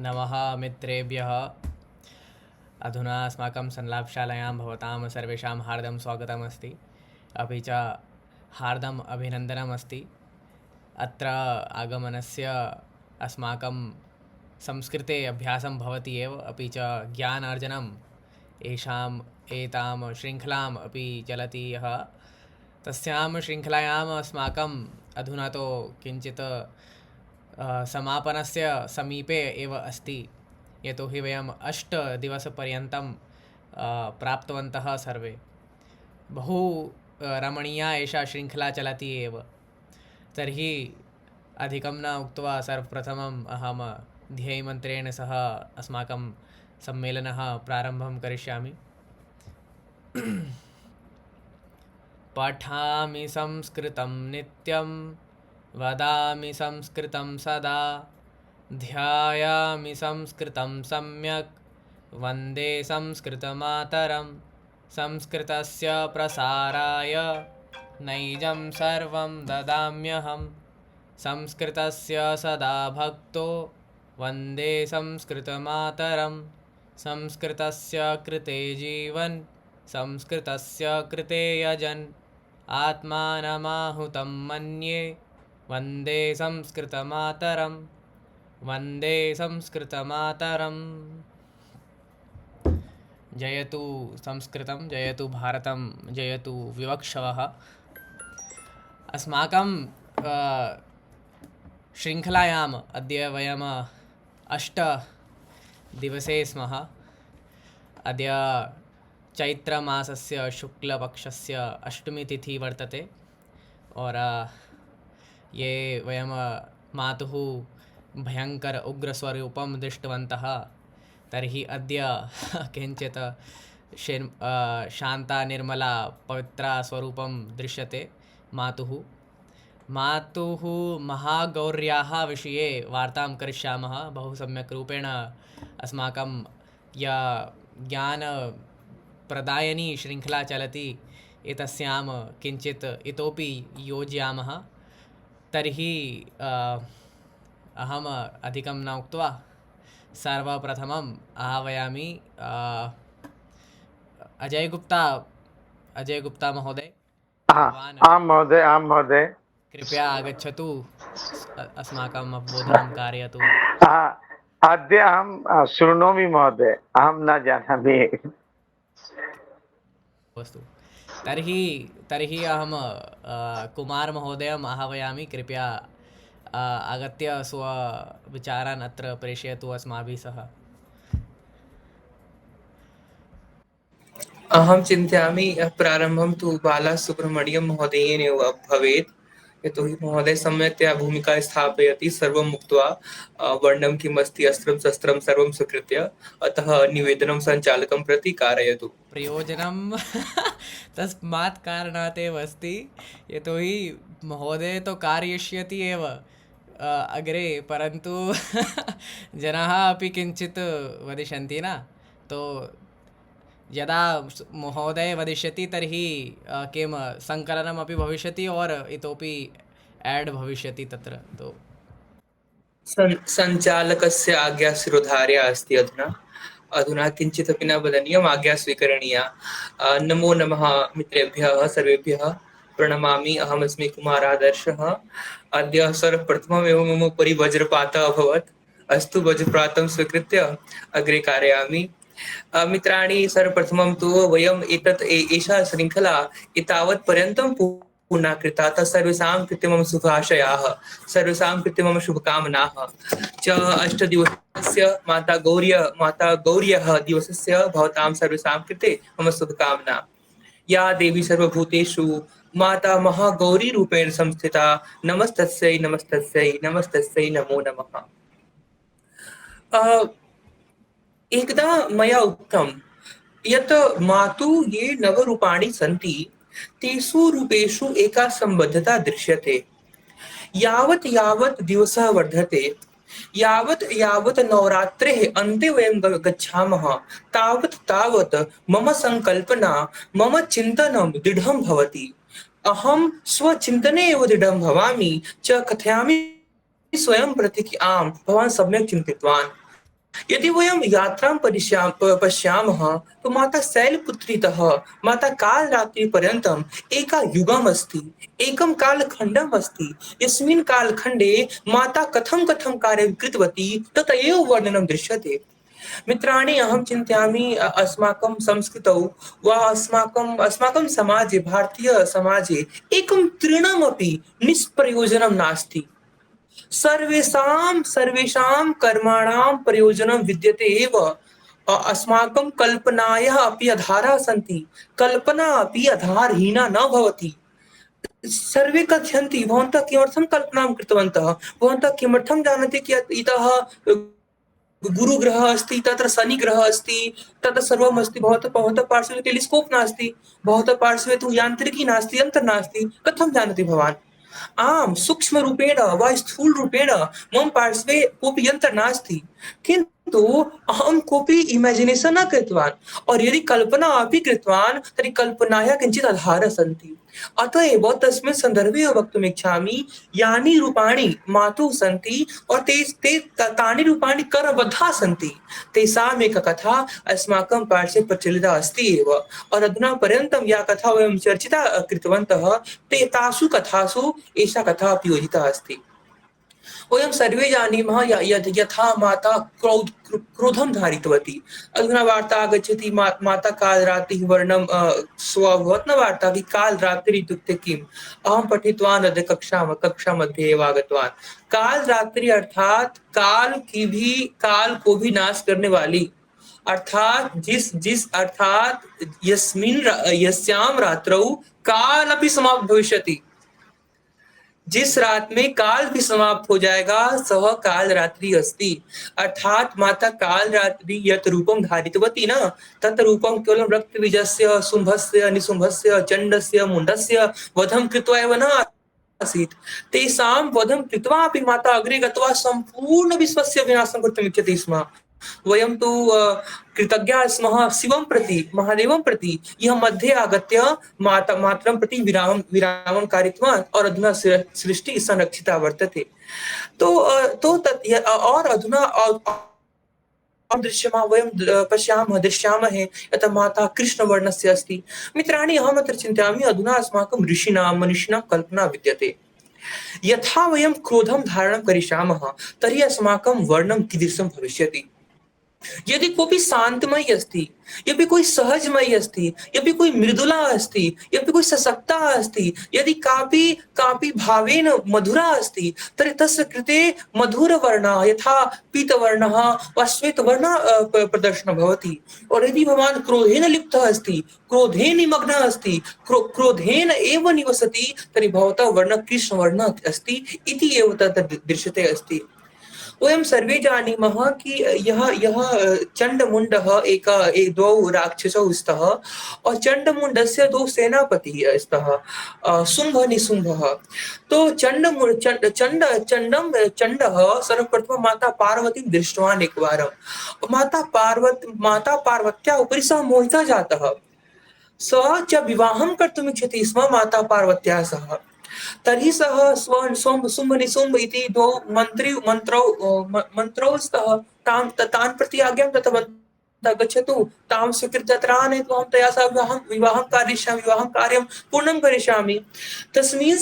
नमः मित्रेभ्यः। अधुना अस्माकं संलापशालायां भवतां सर्वेषां हार्दं स्वागतमस्ति, अपि च हार्दम् अभिनन्दनमस्ति। अत्र आगमनस्य अस्माकं संस्कृते अभ्यासं भवति एव, अपि च ज्ञानार्जनम् एतां शृङ्खलाम् अपि चलति यः। तस्यां शृङ्खलायाम् अस्माकम् अधुना तो किञ्चित् समापनस्य समीपे एव अस्ति, यतोहि वयम् 8 दिवसपर्यन्तं प्राप्तवन्तः सर्वे। बहु रमणीया एषा शृङ्खला चलति एव। तर्हि अधिकं न उक्त्वा सर्वप्रथमम् अहं ध्येयमन्त्रेण सह अस्माकं सम्मेलनः प्रारम्भं करिष्यामि। पठामि संस्कृतं नित्यं, वदामि संस्कृतं सदा, ध्यायामि संस्कृतं सम्यक्, वन्दे संस्कृतमातरं। संस्कृतस्य प्रसाराय नैजं सर्वं ददाम्यहं, संस्कृतस्य सदा भक्तो वन्दे संस्कृतमातरं। संस्कृतस्य कृते जीवन्, संस्कृतस्य कृते यजन्, आत्मानमाहुतं मन्ये वन्दे संस्कृतमातरं। वन्दे संस्कृतमातरं। जयतु संस्कृतं, जयतु भारतं, जयतु विवक्षवः। अस्माकं शृङ्खलायाम् अद्य वयम् 8 दिवसे स्मः। अद्य चैत्रमासस्य शुक्लपक्षस्य अष्टमी तिथि वर्तते और ये वयं मातुः भयङ्कर उग्रस्वरूपं दृष्टवन्तः, तर्हि अद्य किञ्चित् शान्ता निर्मला पवित्रा स्वरूपं दृश्यते मातुः। मातुः महागौर्याः विषये वार्तां करिष्यामः। बहु सम्यक् रूपेण अस्माकं या ज्ञानप्रदायनी शृङ्खला चलति, एतस्यां किञ्चित् इतोपि योजयामः। तर्हि अहम् अधिकं न उक्त्वा सर्वप्रथमम् आह्वयामि अजय गुप्ता महोदय। भवान् आं महोदय कृपया आगच्छतु, अस्माकं बोधनं कारयतु। अद्य अहं शृणोमि महोदय, अहं न जानामि। अस्तु, तर्हि अहं कुमारमहोदयम् आह्वयामि। कृपया आगत्य स्वविचारान् अत्र प्रेषयतु अस्माभिः सह। अहं चिन्तयामि प्रारम्भं तु बालासुब्रह्मण्यं महोदयेन एव भवेत्, यतोहि महोदय सम्यक्तया भूमिका स्थापयति, सर्वम् उक्त्वा वर्णं किमस्ति, अस्त्रं शस्त्रं सर्वं स्वीकृत्य। अतः निवेदनं सञ्चालकं प्रति कारयतु। प्रयोजनं तस्मात् कारणात् एव अस्ति, यतोहि महोदय तो कारयिष्यति एव अग्रे, परन्तु जनाः अपि किञ्चित् वदिष्यन्ति न। तो यदा महोदय वदिष्यति तर्हि किं सङ्कलनमपि भविष्यति और इतोपि ऐड् भविष्यति तत्र। तो सञ्चालकस्य आज्ञा शिरोधार्या अस्ति। अधुना किञ्चिदपि न वदनीयम्, आज्ञा स्वीकरणीया। नमो नमः मित्रेभ्यः सर्वेभ्यः, प्रणमामि। अहमस्मि कुमारादर्शः। अद्य सर्वप्रथममेव मम उपरि वज्रपातः अभवत्। अस्तु, वज्रपातं स्वीकृत्य अग्रे कारयामि। मित्राणि, सर्वप्रथमं तु वयम् एषा शृङ्खला एतावत् पर्यन्तं पूर्णा कृता। तत्सर्वेषां कृते मम शुभाशयाः, सर्वेषां कृते मम शुभकामनाः च। अष्टदिवसस्य माता गौर्यः दिवसस्य भवतां सर्वेषां कृते मम शुभकामना। या देवी सर्वभूतेषु माता महागौरीरूपेण संस्थिता, नमस्तस्यै नमस्तस्यै नमस्तस्यै नमो नमः। एकदा मया उक्तं यत् मातुः ये नवरूपाणि सन्ति, तेषु रूपेषु एका सम्बद्धता दृश्यते। यावत् यावत् दिवसः वर्धते, यावत् यावत् नवरात्रेः अन्ते वयं गच्छामः, तावत् तावत् मम सङ्कल्पना, मम चिन्तनं दृढं भवति। अहं स्वचिन्तने एव दृढं भवामि च कथयामि स्वयं प्रति कि आम्, भवान् सम्यक् चिन्तितवान्। यदि वयं यात्रां पश्यामः तो माता शैलपुत्रीतः माता कालरात्रिपर्यन्तम् एका युगम् अस्ति, एकं कालखण्डम् अस्ति, यस्मिन् कालखण्डे माता कथं कथं कार्यं कृतवती तत् एव वर्णनं दृश्यते। मित्राणि, अहं चिन्तयामि अस्माकं संस्कृतौ वा अस्माकं अस्माकं समाजे, भारतीयसमाजे एकं तृणमपि निष्प्रयोजनं नास्ति। सर्वेषां सर्वेषां कर्माणां प्रयोजनं विद्यते एव। अस्माकं कल्पनायाः अपि आधाराः सन्ति, कल्पना अपि आधारहीना न भवति। सर्वे कथयन्ति भवन्तः किमर्थं कल्पनां कृतवन्तः, भवन्तः किमर्थं जानन्ति कि इतः गुरुग्रहः अस्ति, तत्र शनिग्रहः अस्ति, तत्र सर्वम् अस्ति, भवतः पार्श्वे टेलिस्कोप् नास्ति, भवतः पार्श्वे तु यान्त्रिकी नास्ति, यन्त्रं नास्ति, कथं जानाति भवान्? आम्, सूक्ष्मरूपेण वा स्थूलरूपेण मम पार्श्वे कोऽपि यन्त्रं नास्ति, किन्तु अहं कोऽपि इमेजिनेशन् न कृतवान्, और यदि कल्पना अपि कृतवान् तर्हि कल्पनायाः किञ्चित् आधारः सन्ति। अतः एव तस्मिन् सन्दर्भे वक्तुम् इच्छामि, यानि रूपाणि मातुः सन्ति और तानि रूपाणि कर्मबद्धाः सन्ति, तेषाम् एका कथा अस्माकं पार्श्वे प्रचलिता अस्ति एव। और अधुना पर्यन्तं या कथा वयं चर्चिता कृतवन्तः, तासु कथासु एषा कथा अपि योजिता अस्ति। वयं सर्वे जानीमः यथा माता क्रोधं धारितवती। अधुना वार्ता आगच्छति, माता कालरात्रिः वर्णनं स्वभवत् न वार्ता कि कालरात्रि इत्युक्ते किम्? अहं पठितवान् अद्य कक्षामध्ये एव आगतवान्। कालरात्रि अर्थात काल को भी नाश करने वाली, अर्थात यस्यां रात्रौ काल अपि समाप्त भविष्यति। जिस रात में काल भी समाप्त हो जाएगा सह काल रात्रि अस्ति। अर्थात माता काल रात्रि यत् रूपं धारितवती न, तत् रूपं केवलं रक्तबीजस्य, शुम्भस्य, निशुम्भस्य, चण्डस्य, मुण्डस्य वधं कृत्वा एव न आसीत्। तेषां वधं कृत्वा अपि माता अग्रे गत्वा सम्पूर्ण विश्वस्य विनाशं कर्तुम् इच्छति स्म। वयं तु कृतज्ञाः स्मः शिवं प्रति, महादेवं प्रति, यः मध्ये आगत्य मातरं प्रति विरामं कारितवान् और अधुना सृष्टि संरक्षिता वर्तते। तो तत् और अधुना दृश्यमा वयं दृश्यामहे यत् माता कृष्णवर्णस्य अस्ति। मित्राणि, अहमत्र चिन्तयामि अधुना अस्माकं ऋषीणां मनीषिणां कल्पना विद्यते। यथा वयं क्रोधं धारणं करिष्यामः तर्हि अस्माकं वर्णं कीदृशं भविष्यति। यदि कोऽपि शान्तमयी अस्ति, यदि कोई सहजमयी अस्ति, यदि कोई मृदुला अस्ति, यदि कोई सशक्ता अस्ति, यदि कापि भावेन मधुरा अस्ति, तर्हि तस्य कृते मधुरवर्णः यथा पीतवर्णः वा श्वेतवर्णः प्रदर्शनं भवति। और यदि भवान् क्रोधेन लिप्तः अस्ति, क्रोधेन निमग्नः अस्ति, क्रोधेन एव निवसति, तर्हि भवतः वर्णः कृष्णवर्णः अस्ति इति एव तत् दृश्यते अस्ति। वयं सर्वे जानीमः कि यः चण्डमुण्डः द्वौ राक्षसौ स्तः, और चण्डमुण्डस्य द्वौ सेनापतिः स्तः, शुम्भः निशुम्भः। तो चण्डः सर्वप्रथमं माता पार्वतीं दृष्टवान् एकवारं। माता पार्वत्याः उपरि सः मोहितः जातः। सः च विवाहं कर्तुम् इच्छति स्म माता पार्वत्याः सह। तर्हि सः शुम्भ निशुम्भ इति द्वौ मन्त्रौ स्तः, तान् प्रति आज्ञां दत्तवन्तः, गच्छतु तां स्वीकृत्य तत्र आनयतु, अहं तया सह विवाहं कार्यं पूर्णं करिष्यामि। तस्मिन्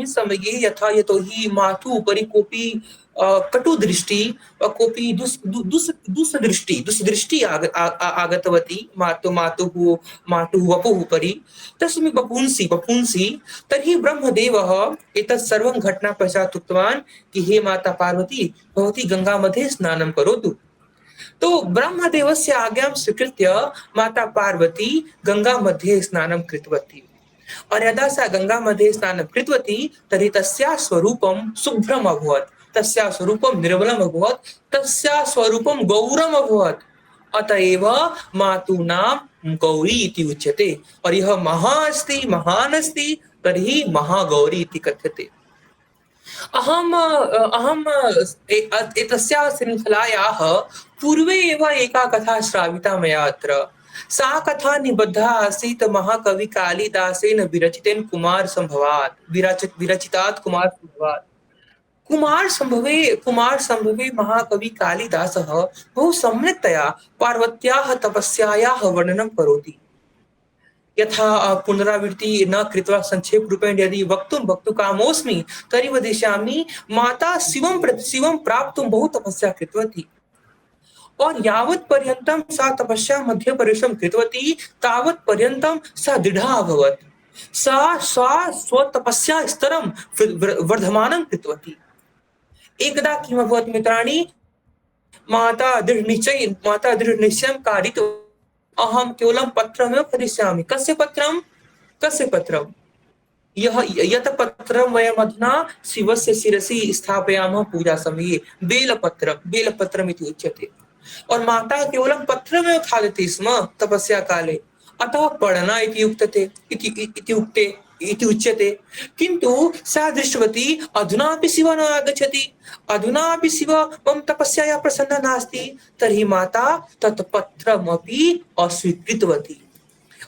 समये यतोहि मातुः उपरि कोऽपि कटुदृष्टि कोऽपि दुष्दृष्टि आगतवती मातुः वपुः उपरि, तस्मिन् वपुंसि। तर्हि ब्रह्मदेवः एतत् सर्वं घटना पश्चात् उक्तवान् कि हे माता पार्वती, भवती गंगा मध्ये स्नानं करोतु। तो ब्रह्मदेवस्य आज्ञां स्वीकृत्य माता पार्वती गंगा मध्ये स्नानं कृतवती। और यदा सा गंगा मध्ये स्नानं कृतवती तर्हि तस्याः स्वरूपं शुभ्रम् अभवत्, तस्याः स्वरूपं निर्मलम् अभवत्, तस्याः स्वरूपं गौरम् अभवत्। अतएव मातुः नाम गौरी इति उच्यते। और यः महान् अस्ति तर्हि महागौरी इति कथ्यते। अहम् एतस्याः शृङ्खलायाः पूर्वे एव एका कथा श्राविता मया अत्र। सा कथा निबद्धा आसीत् महाकवि कालिदासेन विरचितात् कुमारसम्भवात्। कुमार संभवे महाकवि कालिदासः बहु सम्यक्तया पार्वत्याः तपस्यायाः वर्णनं करोति। यथा पुनरावृत्ति न कृत्वा संक्षेप रूपेण यदि वक्तुं कामोऽस्मि तर्हि वदिष्यामि, माता शिवं प्राप्तुं बहु तपस्या कृतवती और यावत् पर्यन्तं सा तपस्या मध्ये परिश्रमं कृतवती तावत् पर्यन्तं सा दृढा अभवत्। सा स्वतपस्या स्तरं वर्धमानं कृतवती। एकदा किमभवत् मित्राणि, माता दृढनिश्चयं कारितवती, अहं केवलं पत्रमेव करिष्यामि। कस्य पत्रं? यत् पत्रं वयम् अधुना शिवस्य शिरसि स्थापयामः पूजा समये, बेलपत्रम् इति उच्यते। और माता केवलं पत्रमेव खादति स्म तपस्या काले, अतः पढ़ना इति उच्यते। किन्तु सा दृष्टवती अधुनापि शिवः न आगच्छति, अधुनापि शिवः मम तपस्यायाः प्रसन्नः नास्ति, तर्हि माता तत् पत्रमपि अस्वीकृतवती।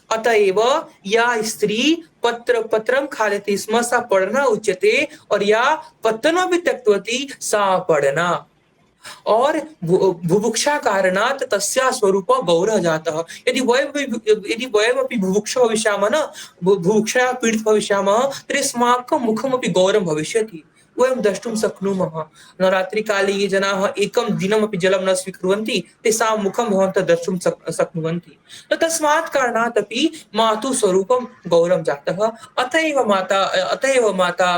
अतएव या स्त्री पत्रं खादति स्म सा पढ़ना उच्यते, और या पत्रमपि त्यक्तवती सा पढ़ना। और बुभुक्षा कारणात् तस्याः स्वरूपः गौरः जातः। यदि वयमपि बुभुक्षः भविष्यामः न, बुभुक्षया पीडितः भविष्यामः, तर्हि अस्माकं मुखमपि गौरं भविष्यति। वयं द्रष्टुं शक्नुमः, नवरात्रिकाले ये जनाः एकं दिनमपि जलं न स्वीकुर्वन्ति तेषां मुखं भवन्तः द्रष्टुं शक्नुवन्ति। तस्मात् कारणात् अपि मातुः स्वरूपं गौरं जातः। अतएव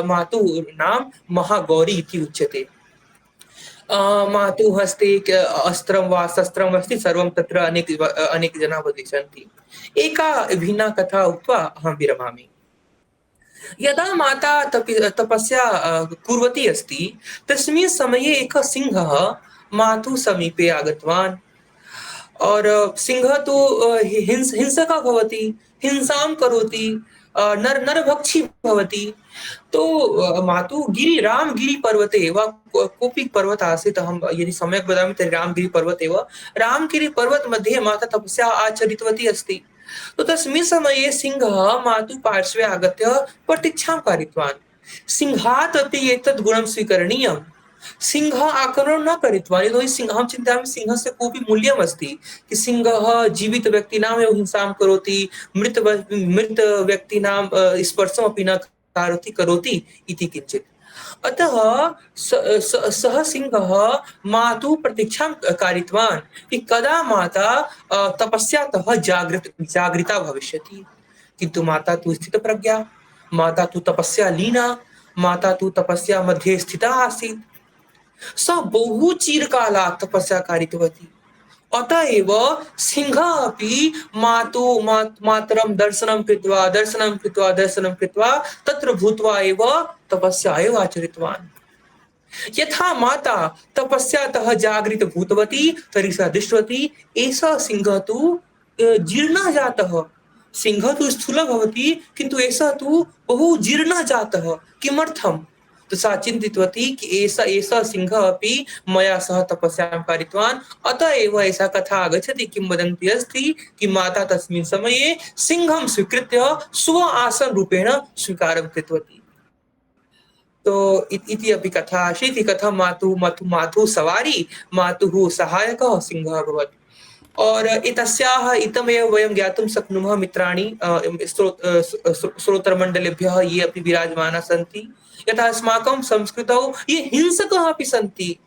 मातुः नाम महागौरी इति उच्यते। मातुः हस्ते अस्त्रं वा शस्त्रम् अस्ति, सर्वं तत्र अनेक जनाः वदिष्यन्ति। एका भिन्ना कथा उक्त्वा अहं विरमामि। यदा माता तपस्या कुर्वती अस्ति तस्मिन् समये एकः सिंहः मातुः समीपे आगतवान्। और सिंह तो हिंसकः भवति, हिंसां करोति, नरभक्षी भवति। तो मातु रामगिरि पर्वते वा कोऽपि पर्वत आसीत्, अहं यदि सम्यक् वदामि तर्हि रामगिरि पर्वते वा, रामगिरि पर्वत मध्ये माता तपस्या आचरितवती अस्ति। तो तस्मिन् समये सिंहः मातुः पार्श्वे आगत्य प्रतीक्षां कारितवान्। सिंहात् अपि एतत् गुणं स्वीकरणीयम्। सिंहः आक्रमणं न कृतवान्, यतोहि अहं चिन्तयामि सिंहस्य कोऽपि मूल्यम् अस्ति कि सिंहः जीवित व्यक्तीनाम् एव हिंसां करोति, मृत व्यक्तीनां स्पर्शमपि न करोति इति किञ्चित्। अतः सः सिंहः मातुः प्रतीक्षां कारितवान् कि कदा माता तपस्यातः जागृता भविष्यति। किन्तु माता तु स्थितप्रज्ञा, माता तु तपस्या लीना, माता तु तपस्या मध्ये स्थिता आसीत्। सा बहु चिरकालात् तपस्या कारितवती। अतएव सिंहः अपि मातरं दर्शनं कृत्वा तत्र भूत्वा एव तपस्या एव आचरितवान्। यथा माता तपस्यातः जागृत भूतवती तर्हि सा दृष्टवती एषः सिंहः तु जीर्णः जातः। सिंहः तु स्थूलः भवति, किन्तु एषः तु बहु जीर्णः जातः। किमर्थम्? तो सा चिन्तितवती कि एषः सिंहः अपि मया सह तपस्यां कारितवान्। अतः एव एषा कथा आगच्छति, किंवदन्ती अस्ति कि माता तस्मिन् समये सिंहं स्वीकृत्य स्व आसन रूपेण स्वीकारं कृतवती। तो इति अपि कथा आसीत्। कथं मातुः सवारी, मातुः सहायकः सिंहः अभवत्। और एतस्याः इतमेव वयं ज्ञातुं शक्नुमः मित्राणि, श्रोतृमण्डलेभ्यः ये अपि विराजमानाः सन्ति, यथा अस्माकं संस्कृतौ ये हिंसकाः अपि सन्ति,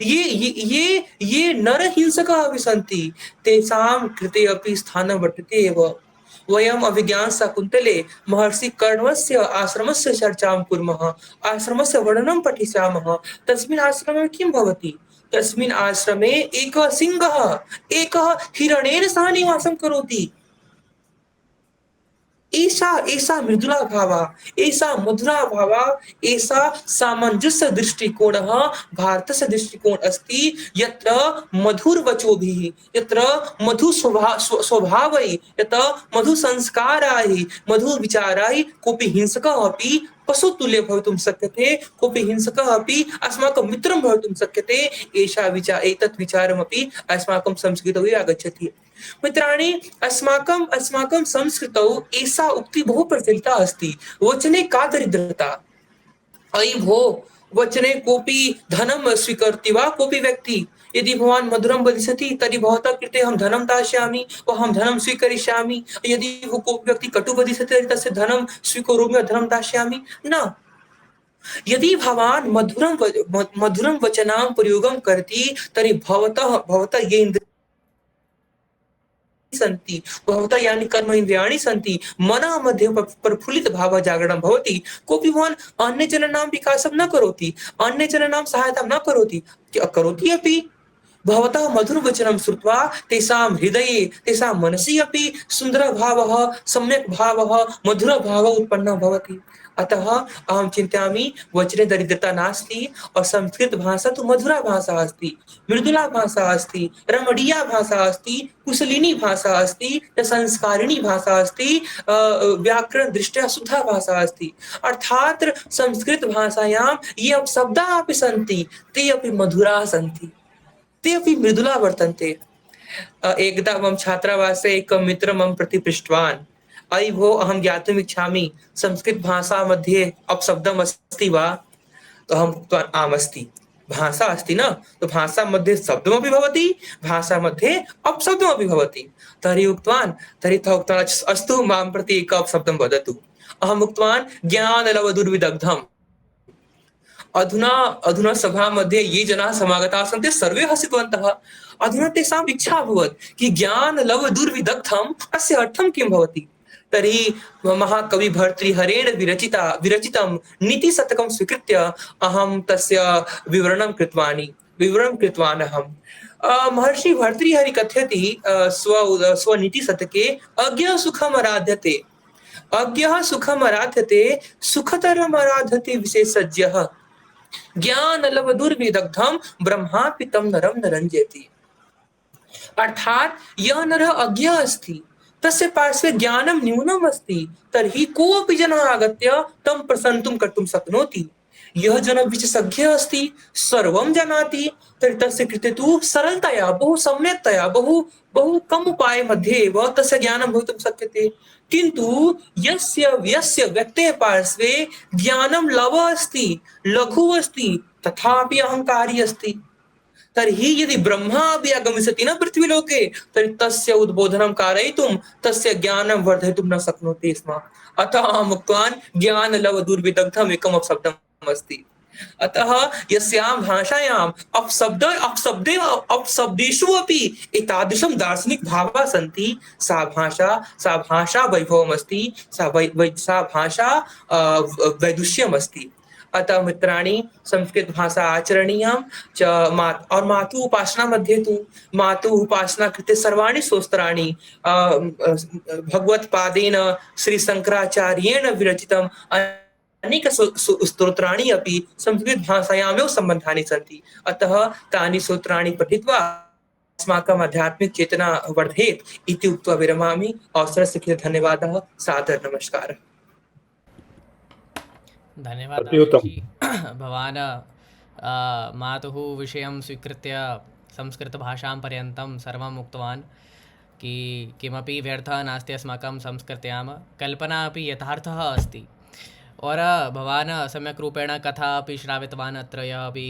ये नरहिंसकाः अपि सन्ति, तेषां कृते अपि स्थानं वर्तते एव। वयम् अभिज्ञानशाकुन्तले महर्षि कर्णस्य आश्रमस्य चर्चां कुर्मः, आश्रमस्य वर्णनं पठिष्यामः। तस्मिन् आश्रमे किं भवति? तस्मिन् आश्रमे एकः सिंहः एकः हिरणेन सह निवासं करोति। ऐसा मृदुला भावा, ऐसा मधुरा भावा, ऐसा सामंजस्य दृष्टिकोणः भारतस्य दृष्टिकोण अस्ति, यत्र मधुरवचोभिः, यत्र मधु स्वभावैः, यत्र मधु संस्कारैः, मधु विचारैः कोऽपि हिंसकः अपि पशुतुल्य भवितुं शक्यते, कोऽपि हिंसकः अपि अस्माकं मित्रं भवितुं शक्यते। एतत् विचारमपि अस्माकं संस्कृतौ आगच्छति। मित्राणि, अस्माकं संस्कृतौ एषा उक्ति बहु प्रचलिता अस्ति, वचने का दरिद्रता। अयि भो, वचने कोऽपि धनं स्वीकरोति वा कोऽपि व्यक्ति? यदि भवान् मधुरं वदिष्यति तर्हि भवतः कृते अहं धनं दास्यामि वा अहं धनं स्वीकरिष्यामि। यदि कोऽपि व्यक्ति कटु वदिष्यति तर्हि तस्य धनं स्वीकरोमि वा धनं दास्यामि न। यदि भवान् मधुरं वचनां प्रयोगं करोति तर्हि भवतः ये इन्द्रियाणि सन्ति, भवतः यानि कर्म इन्द्रियाणि सन्ति, मनः मध्ये प्रफुल्लित भावः जागरणं भवति। कोऽपि भवान् अन्यजनानां विकासं न करोति, अन्यजनानां सहायतां न करोति, करोति अपि। भवतः मधुरवचनं श्रुत्वा तेषां हृदये तेषां मनसि अपि सुन्दरः भावः, सम्यक् भावः, मधुरभावः उत्पन्नः भवति। अतः अहं चिन्तयामि वचने दरिद्रता नास्ति और संस्कृतभाषा तु मधुरा भाषा अस्ति, मृदुला भाषा अस्ति, रमणीया भाषा अस्ति, कुशलिनी भाषा अस्ति, संस्कारिणी भाषा अस्ति, व्याकरणदृष्ट्या शुद्धा भाषा अस्ति। अर्थात् संस्कृतभाषायां ये अपशब्दाः अपि सन्ति ते अपि मधुराः सन्ति, ते अपि मृदुला वर्तन्ते। एकदा मम छात्रावासे एकं मित्रं मम प्रति पृष्टवान्, अयि भो अहं ज्ञातुम् इच्छामि संस्कृतभाषा मध्ये अपशब्दम् अस्ति वा? तो अहम् उक्तवान् आम् अस्ति, भाषा अस्ति न, तो भाषा मध्ये शब्दमपि भवति, भाषा मध्ये अपशब्दमपि भवति। तर्हि उक्तवान् अस्तु मां प्रति एकम् अपशब्दं वदतु। अहम् उक्तवान् ज्ञानलवदुर्विदग्धम्। अधुना सभा मध्ये ये जनाः समागताः सन्ति सर्वे हसितवन्तः। अधुना तेषाम् इच्छा अभवत् कि ज्ञानलवदुर्विदग्धम् अस्य अर्थं किं भवति। तर्हि महाकवि भर्तृहरेण विरचितं नीतिशतकं स्वीकृत्य अहं तस्य विवरणं कृतवान् अहम्। महर्षि भर्तृहरि कथयति स्वनीतिशतके अज्ञः सुखमराध्यते सुखतरमराध्यते विशेषज्ञः। ज्ञानलवदुर्विदग्धं ब्रह्मापि तं नरं न रञ्जयति। अर्थात् यः नरः अज्ञः अस्ति, तस्य पार्श्वे ज्ञानं न्यूनम् अस्ति, तर्हि कोऽपि जनः आगत्य तं प्रसन्नं कर्तुं शक्नोति। यः जनः विशेषज्ञः अस्ति, सर्वं जानाति, तर्हि तस्य कृते तु सरलतया, बहु सम्यक्तया, बहु कम उपाय मध्ये एव तस्य ज्ञानं भवितुं शक्यते। किन्तु यस्य व्यक्तेः पार्श्वे ज्ञानं लवः अस्ति, लघु अस्ति, तथापि अहङ्कारी अस्ति, तर्हि यदि ब्रह्मा अपि आगमिष्यति न पृथ्वीलोके, तर्हि तस्य उद्बोधनं कारयितुं, तस्य ज्ञानं वर्धयितुं न शक्नोति स्म। अतः अहम् उक्तवान् ज्ञानलवदुर्विदग्धम् एकम् अपशब्दम् अस्ति। अतः यस्यां भाषायाम् अपशब्देषु अपि एतादृशं दार्शनिक भावाः सन्ति, सा भाषा वैभवमस्ति, सा भाषा वैदुष्यम् अस्ति। अतः मित्राणि, संस्कृत भाषा आचरणीयं च। और मातु उपासना मध्ये तु मातु उपासना कृते सर्वाणि स्तोत्राणि भगवत्पादेन श्री शंकराचार्येण विरचितम् अनेक स्तोत्राणि अपि संस्कृत भाषायामेव सम्बद्धानि सन्ति। अतः तानि स्तोत्राणि पठित्वा अस्माकम् आध्यात्मिक चेतना वर्धेत् इति उक्त्वा विरमामि। अवसरस्य कृते धन्यवादः। सादर नमस्कारः। धन्यवादः जी। भवान् मातुः विषयं स्वीकृत्य संस्कृतभाषां पर्यन्तं सर्वम् उक्तवान् कि किमपि व्यर्थः नास्ति अस्माकं संस्कृत्यां, कल्पना अपि यथार्थः अस्ति। और भवान् सम्यक् रूपेण कथा अपि श्रावितवान्। अत्र यः अपि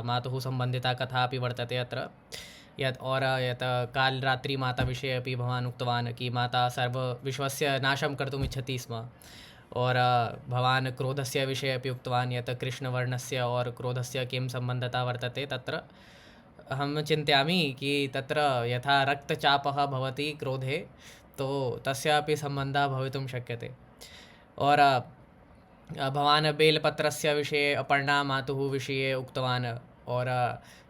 मातुः सम्बन्धिता कथा अपि वर्तते अत्र, यत् कालरात्रि माता विषये अपि भवान् उक्तवान् कि माता सर्वविश्वस्य नाशं कर्तुम् इच्छति स्म। और भवान् क्रोधस्य विषये अपि उक्तवान् यत् कृष्णवर्णस्य और क्रोधस्य किं सम्बन्धता वर्तते। तत्र अहं चिन्तयामि कि तत्र यथा रक्तचापः भवति क्रोधे, तो तस्यापि सम्बन्धः भवितुं शक्यते। और भवान् बेलपत्रस्य विषये अपर्णा मातुः विषये उक्तवान्, और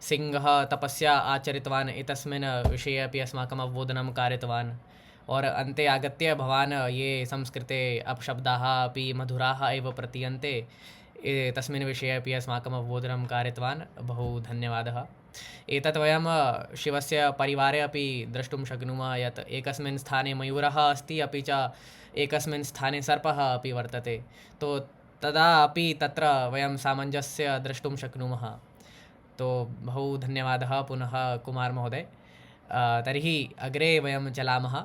सिंहः तपस्या आचरितवान् एतस्मिन् विषये अपि अस्माकम् अवबोधनं कारितवान्। और अन्ते आगत्य भवान् ये संस्कृते अपशब्दाः अपि मधुराः एव प्रतीयन्ते, तस्मिन् विषये अपि अस्माकम् अवबोधनं कारितवान्। बहु धन्यवादः। एतत् वयं शिवस्य परिवारे अपि द्रष्टुं शक्नुमः यत् एकस्मिन् स्थाने मयूरः अस्ति, अपि च एकस्मिन् स्थाने सर्पः अपि वर्तते। तो तदा अपि तत्र वयं सामञ्जस्य द्रष्टुं शक्नुमः। तो बहु धन्यवादः पुनः कुमार महोदय। तर्हि अग्रे वयं चलामः।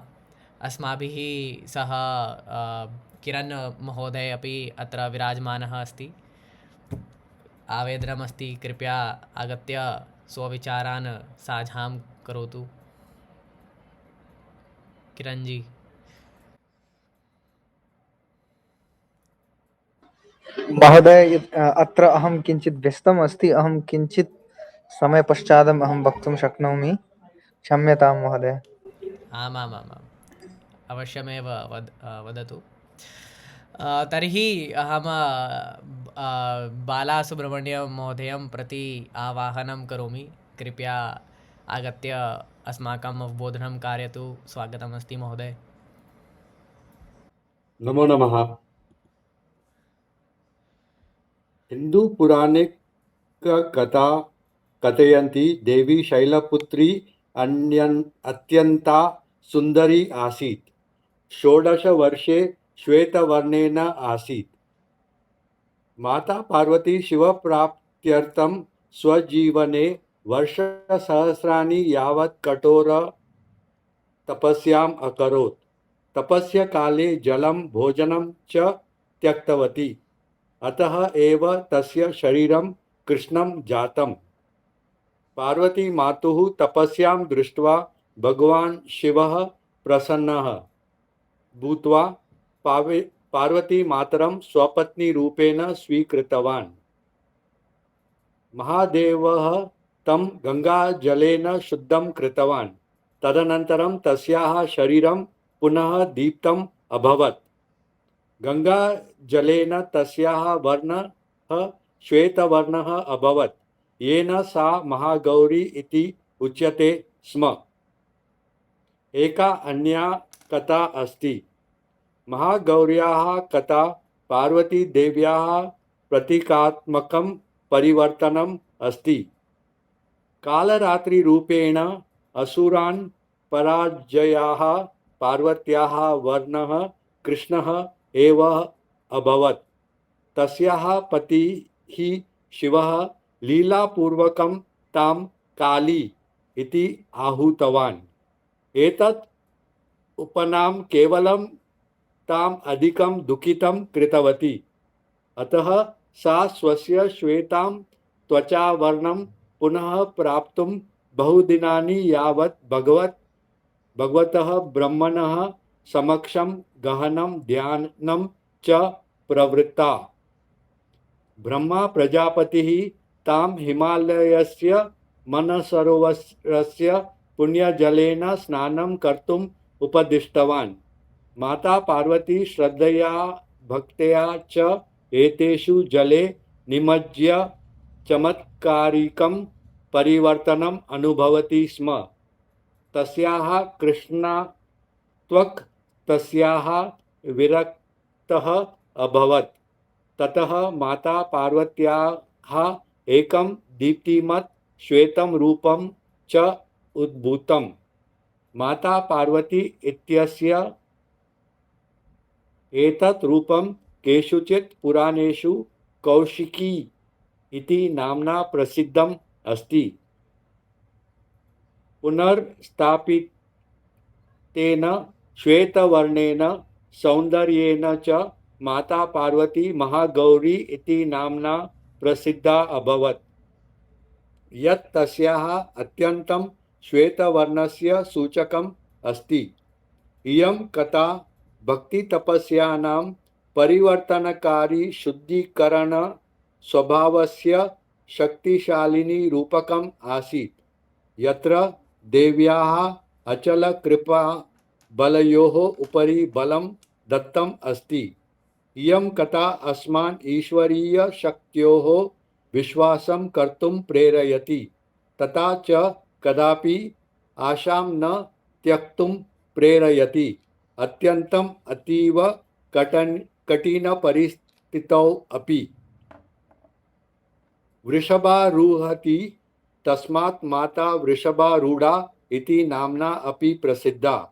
अस्माभिः सह किरण महोदय अपि अत्र विराजमानः अस्ति। आवेदनमस्ति, कृपया आगत्य स्वविचारान् साझां करोतु। किरण जी। महोदय, अत्र अहं किञ्चित् व्यस्तम् अस्ति। अहं किञ्चित् समयपश्चादम् अहं वक्तुं शक्नोमि। क्षम्यतां महोदय। आमामामाम् अवश्यमेव वदतु। तर्हि अहं बालासुब्रह्मण्यं महोदयं प्रति आवाहनं करोमि। कृपया आगत्य अस्माकम् उद्बोधनं कारयतु। स्वागतमस्ति महोदय। नमो नमः। हिन्दूपुराणे कथा कथयन्ति देवी शैलपुत्री अत्यन्ता सुन्दरी आसीत्। 16 वर्षे श्वेतवर्णेन आसीत्। माता पार्वती शिवप्राप्त्यर्थं स्वजीवने वर्षसहस्राणि यावत् कठोर तपस्याम् अकरोत्। तपस्यकाले जलं भोजनं च त्यक्तवती। अतः एव तस्य शरीरं कृष्णं जातम्। पार्वती मातुः तपस्यां दृष्ट्वा भगवान् शिवः प्रसन्नः भूत्वा पार्वती मातरं स्वपत्नीरूपेण स्वीकृतवान्। महादेवः तं गङ्गाजलेन शुद्धं कृतवान्। तदनन्तरं तस्याः शरीरं पुनः दीप्तम् अभवत्। गङ्गाजलेन तस्याः वर्णः श्वेतवर्णः अभवत्, येन सा महागौरी इति उच्यते स्म। एका अन्या कथा अस्ति। महागौर्याः कथा पार्वतीदेव्याः प्रतीकात्मकं परिवर्तनम् अस्ति। कालरात्रिरूपेण असुरान् पराजयाः पार्वत्याः वर्णः कृष्णः एव अभवत्। तस्याः पतिः शिवः लीलापूर्वकं तां काली इति आहूतवान्। एतत् उपनां केवलं ताम् अधिकं दुःखितं कृतवती। अतः सा स्वस्य श्वेतां त्वचावर्णं पुनः प्राप्तुं बहुदिनानि यावत् भगवतः ब्रह्मणः समक्षं गहनं ध्यानं च प्रवृत्ता। ब्रह्मा प्रजापतिः तां हिमालयस्य मनसरोवरस्य पुण्यजलेन स्नानं कर्तुम् उपदिष्टवान्। माता पार्वती श्रद्धया भक्त्या च एतेषु जले निमज्ज्य चमत्कारिकं परिवर्तनम् अनुभवति स्म। तस्याः कृष्णत्वक् तस्याः विरक्तः अभवत्। ततः माता पार्वत्याः एकं दीप्तिमत् श्वेतं रूपं च उद्भूतम्। माता पार्वती इत्यस्य एतत् रूपं केषुचित् पुराणेषु कौशिकी इति नाम्ना प्रसिद्धम् अस्ति। पुनर्स्थापितेन श्वेतवर्णेन सौन्दर्येण च माता पार्वती महागौरी इति नाम्ना प्रसिद्धा अभवत्, यत् तस्याः अत्यन्तं श्वेतवर्णस्य सूचकम् अस्ति। इयं कथा भक्तितपस्यानां परिवर्तनकारी शुद्धीकरण स्वभावस्य शक्तिशालिनी रूपकम् आसीत्, यत्र देव्याः अचलकृपा बलयोः उपरि बलं दत्तम् अस्ति। इयं कथा अस्मान् ईश्वरीयशक्त्योः विश्वासं कर्तुं प्रेरयति, तथा च कदापि आशां न त्यक्तुं प्रेरयति। अत्यन्तम् अतीव कठिनपरिस्थितौ अपि वृषभारूढति, तस्मात् माता वृषभारूढा इति नाम्ना अपि प्रसिद्धा।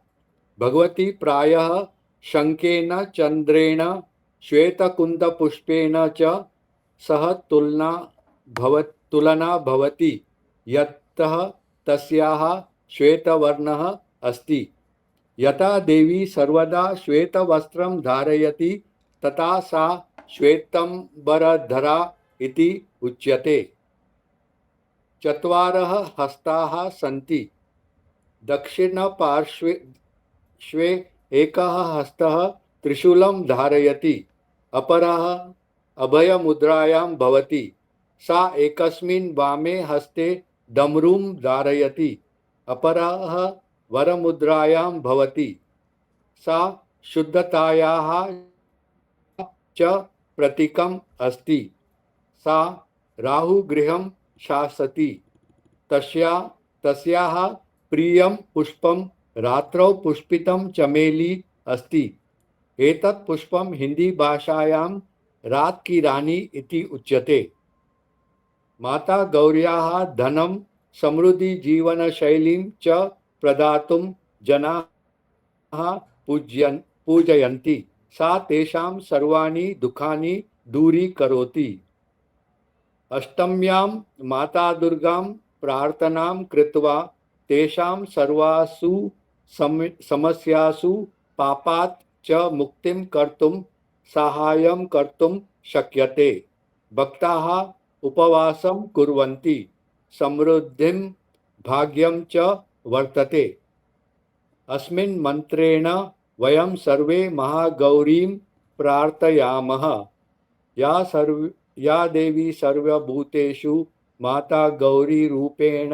भगवती प्रायः शङ्खेन, चन्द्रेण, श्वेतकुन्दपुष्पेण च सह तुलना भवति, यतः तस्याः श्वेतवर्णः अस्ति। यथा देवी सर्वदा श्वेतवस्त्रं धारयति, तथा सा श्वेतंबरधरा इति उच्यते। चत्वारः हस्ताः सन्ति। दक्षिणपार्श्वे एकः हस्तः त्रिशूलं धारयति, अपरः अभयमुद्रायां भवति। सा एकस्मिन् वामे हस्ते डमरूं धारयति, अपरः वरमुद्रायां भवति। सा शुद्धतायाः च प्रतीकम् अस्ति। सा राहुगृहं शासति। तस्याः प्रियं पुष्पं रात्रौ पुष्पितं चमेली अस्ति। एतत् पुष्पं हिंदी भाषायां रात की रानी इति उच्यते। माता गौर्याः धनं समृद्धि जीवनशैलीं च प्रदातुं जनाः पूजयन्ति। सा तेषां सर्वाणि दुःखानि दूरीकरोति। अष्टम्यां माता दुर्गां प्रार्थनां कृत्वा तेषां सर्वासु समस्यासु पापात् च मुक्तिं कर्तुं साहाय्यं कर्तुं शक्यते। भक्ताः उपवासं कुर्वन्ति, समृद्धिं भाग्यं च वर्तते। अस्मिन् मन्त्रेण वयं सर्वे महागौरीं प्रार्थयामः। या देवी सर्वभूतेषु माता गौरी रूपेण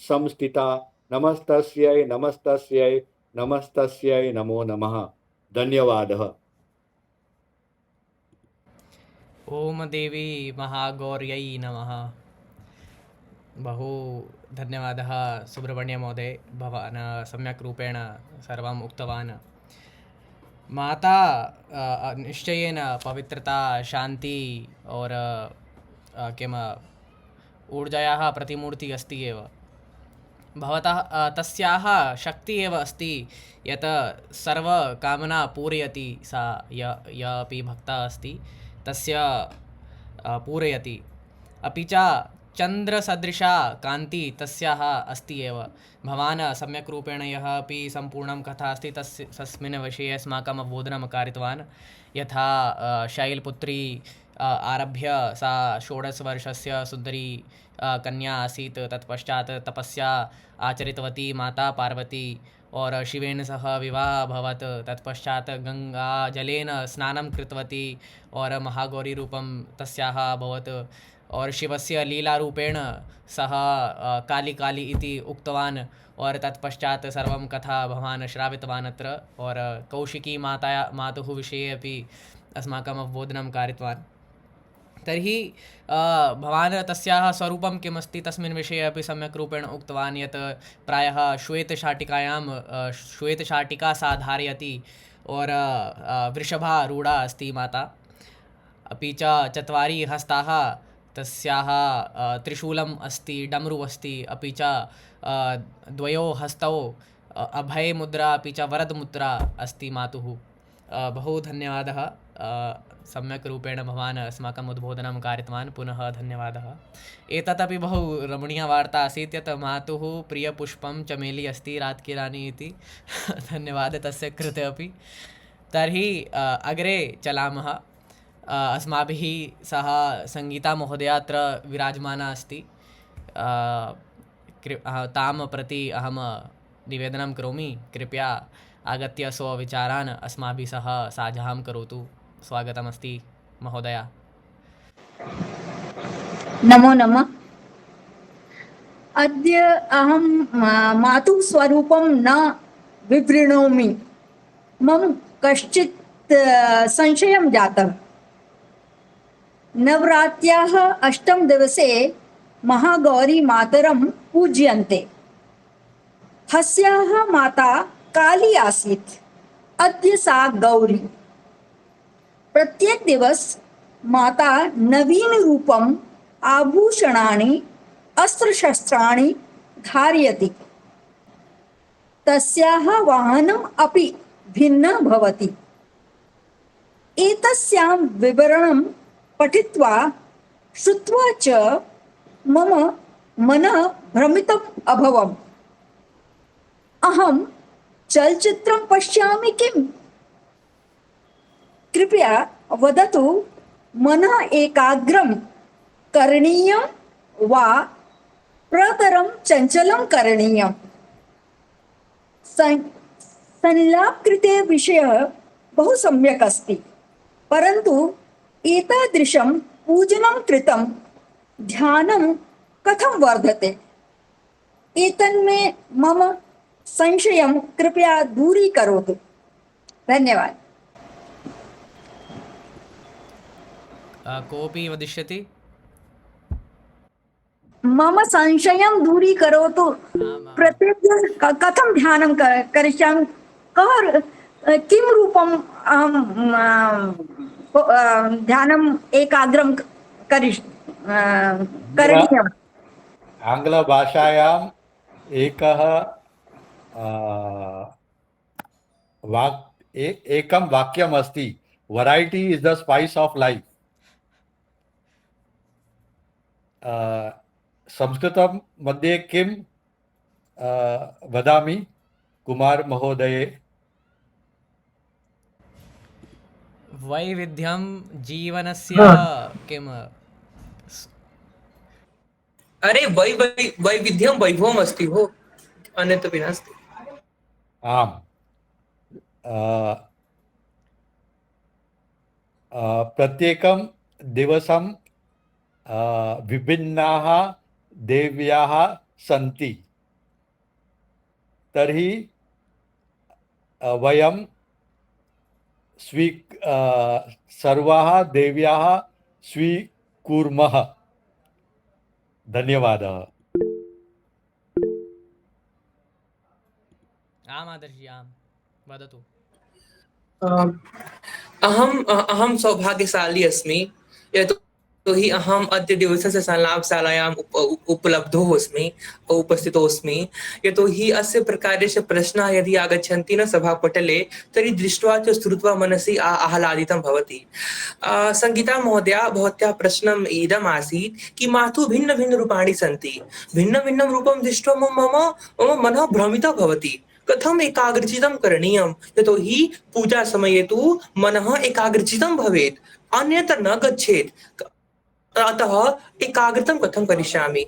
संस्थिता। नमस्तस्यै नमस्तस्यै नमस्तस्यै नमो नमः। धन्यवादः। ओम देवी महागौर्यै नमः। बहु धन्यवादः सुब्रह्मण्य महोदय, भवान् सम्यक् रूपेण सर्वम् उक्तवान्। माता निश्चयेन पवित्रता, शांति और किम् ऊर्जायाः प्रतिमूर्ति अस्ति एव। भवतः तस्याः शक्ति एव अस्ति यत् सर्वकामना पूरयति। सा य अपि भक्ता अस्ति तस्य पूरयति। अपि च चन्द्रसदृशा कान्ति तस्याः अस्ति एव। भवान् सम्यक् रूपेण यः अपि सम्पूर्णं कथा अस्ति तस्मिन् विषये अस्माकम् अवबोधनं कारितवान्। यथा शैलपुत्री आरभ्य सा 16 वर्षस्य सुन्दरी कन्या आसीत्। तत्पश्चात् तपस्या आचरितवती माता पार्वती और शिवेन सह विवाहः अभवत्। तत्पश्चात् गङ्गाजलेन स्नानं कृतवती और महागौरी रूपं तस्याः अभवत्। और शिवस्य लीलारूपेण सः काली काली इति उक्तवान्। और तत्पश्चात् सर्वं कथा भवान् श्रावितवान् अत्र। और कौशिकी मातुः विषये अपि अस्माकम् अवबोधनं कारितवान्। तर्हि भवान् तस्याः स्वरूपं किमस्ति तस्मिन् विषये अपि सम्यक् रूपेण उक्तवान् यत् प्रायः श्वेतशाटिका सा धारयति और वृषभारूढा अस्ति माता। अपि च 4 हस्ताः तस्याः त्रिशूलम् अस्ति, डमरू अस्ति। अपि च 2 हस्तौ अभयमुद्रा अपि च वरदमुद्रा अस्ति मातुः। बहु धन्यवादः। सम्यक् रूपेण भवान् अस्माकम् उद्बोधनं कारितवान्। पुनः धन्यवादः। एतदपि बहु रमणीयवार्ता आसीत् यत् मातुः प्रियपुष्पं चमेली अस्ति रात की रानी इति। धन्यवादः तस्य कृते अपि। तर्हि अग्रे चलामः। अस्माभिः सह संगीता महोदया अत्र विराजमाना अस्ति। तां प्रति अहं निवेदनं करोमि, कृपया आगत्य स्वविचारान् अस्माभिः सह साझां करोतु। स्वागतमस्ति महोदया। नमो नमः। अद्य अहं मातुः स्वरूपं न विवृणोमि। मम कश्चित् संशयं जातम्। नवरात्र्याः 8 दिवसे महागौरी मातरं पूज्यन्ते। हस्याः माता काली आसीत्, अद्य सा गौरी। प्रत्येक दिवस माता नवीन रूपम आभूषणानि अस्त्रशस्त्राणि धारयति। तस्याः वाहनम् अपि भिन्नः भवति। एतस्यां विवरणं पठित्वा श्रुत्वा च मम मनः भ्रमितम् अभवम्। अहं चलचित्रं पश्यामि किम्? कृपया वदतु। मनः एकाग्रं करणीयं वा प्रतरं चञ्चलं करणीयम् संलापकृते विषयः बहु सम्यक् अस्ति, परन्तु एतादृशं पूजनं कृतं ध्यानं कथं वर्धते? एतन्मे मम संशयं कृपया दूरीकरोतु। धन्यवाद। कोऽपि वदिष्यति? मम संशयं दूरीकरोतु। प्रत्येकं कथं ध्यानं करिष्यामि, किं रूपं ध्यानम् एकाग्रं करणीयम्? आङ्ग्लभाषायाम् एकः एकं वाक्यम् अस्ति, variety is the spice of life. संस्कृतं मध्ये किं वदामि कुमार महोदये? वैविध्यं जीवनस्य किम्? अरे वैविध्यं वैभवम् अस्ति भो, अन्यत् नास्ति। आम्, प्रत्येकं दिवसं विभिन्नाः देव्याः सन्ति, तर्हि वयं सर्वाः देव्याः स्वीकुर्मः। धन्यवादः। आम् आदर्शि, आम् वदतु। अहं सौभाग्यशाली अस्मि, यतोहि अहम् अद्य दिवसस्य संलापशालायाम् उपस्थितोऽस्मि। यतोहि अस्य प्रकारस्य प्रश्नाः यदि आगच्छन्ति न सभापटले, तर्हि दृष्ट्वा च श्रुत्वा मनसि आह्लादितं भवति। संगीता महोदया, भवत्याः प्रश्नम् इदम् आसीत् कि मातुः भिन्न भिन्न रूपाणि सन्ति। भिन्न भिन्नं रूपं दृष्ट्वा मम मनः भ्रमितः भवति। कथम एकाग्रचितं करणीयं, यतोहि पूजा समये तु मनः एकाग्रचितं भवेत्, अन्यत्र न गच्छेत्। अतः एकाग्रतं कथं करिष्यामि?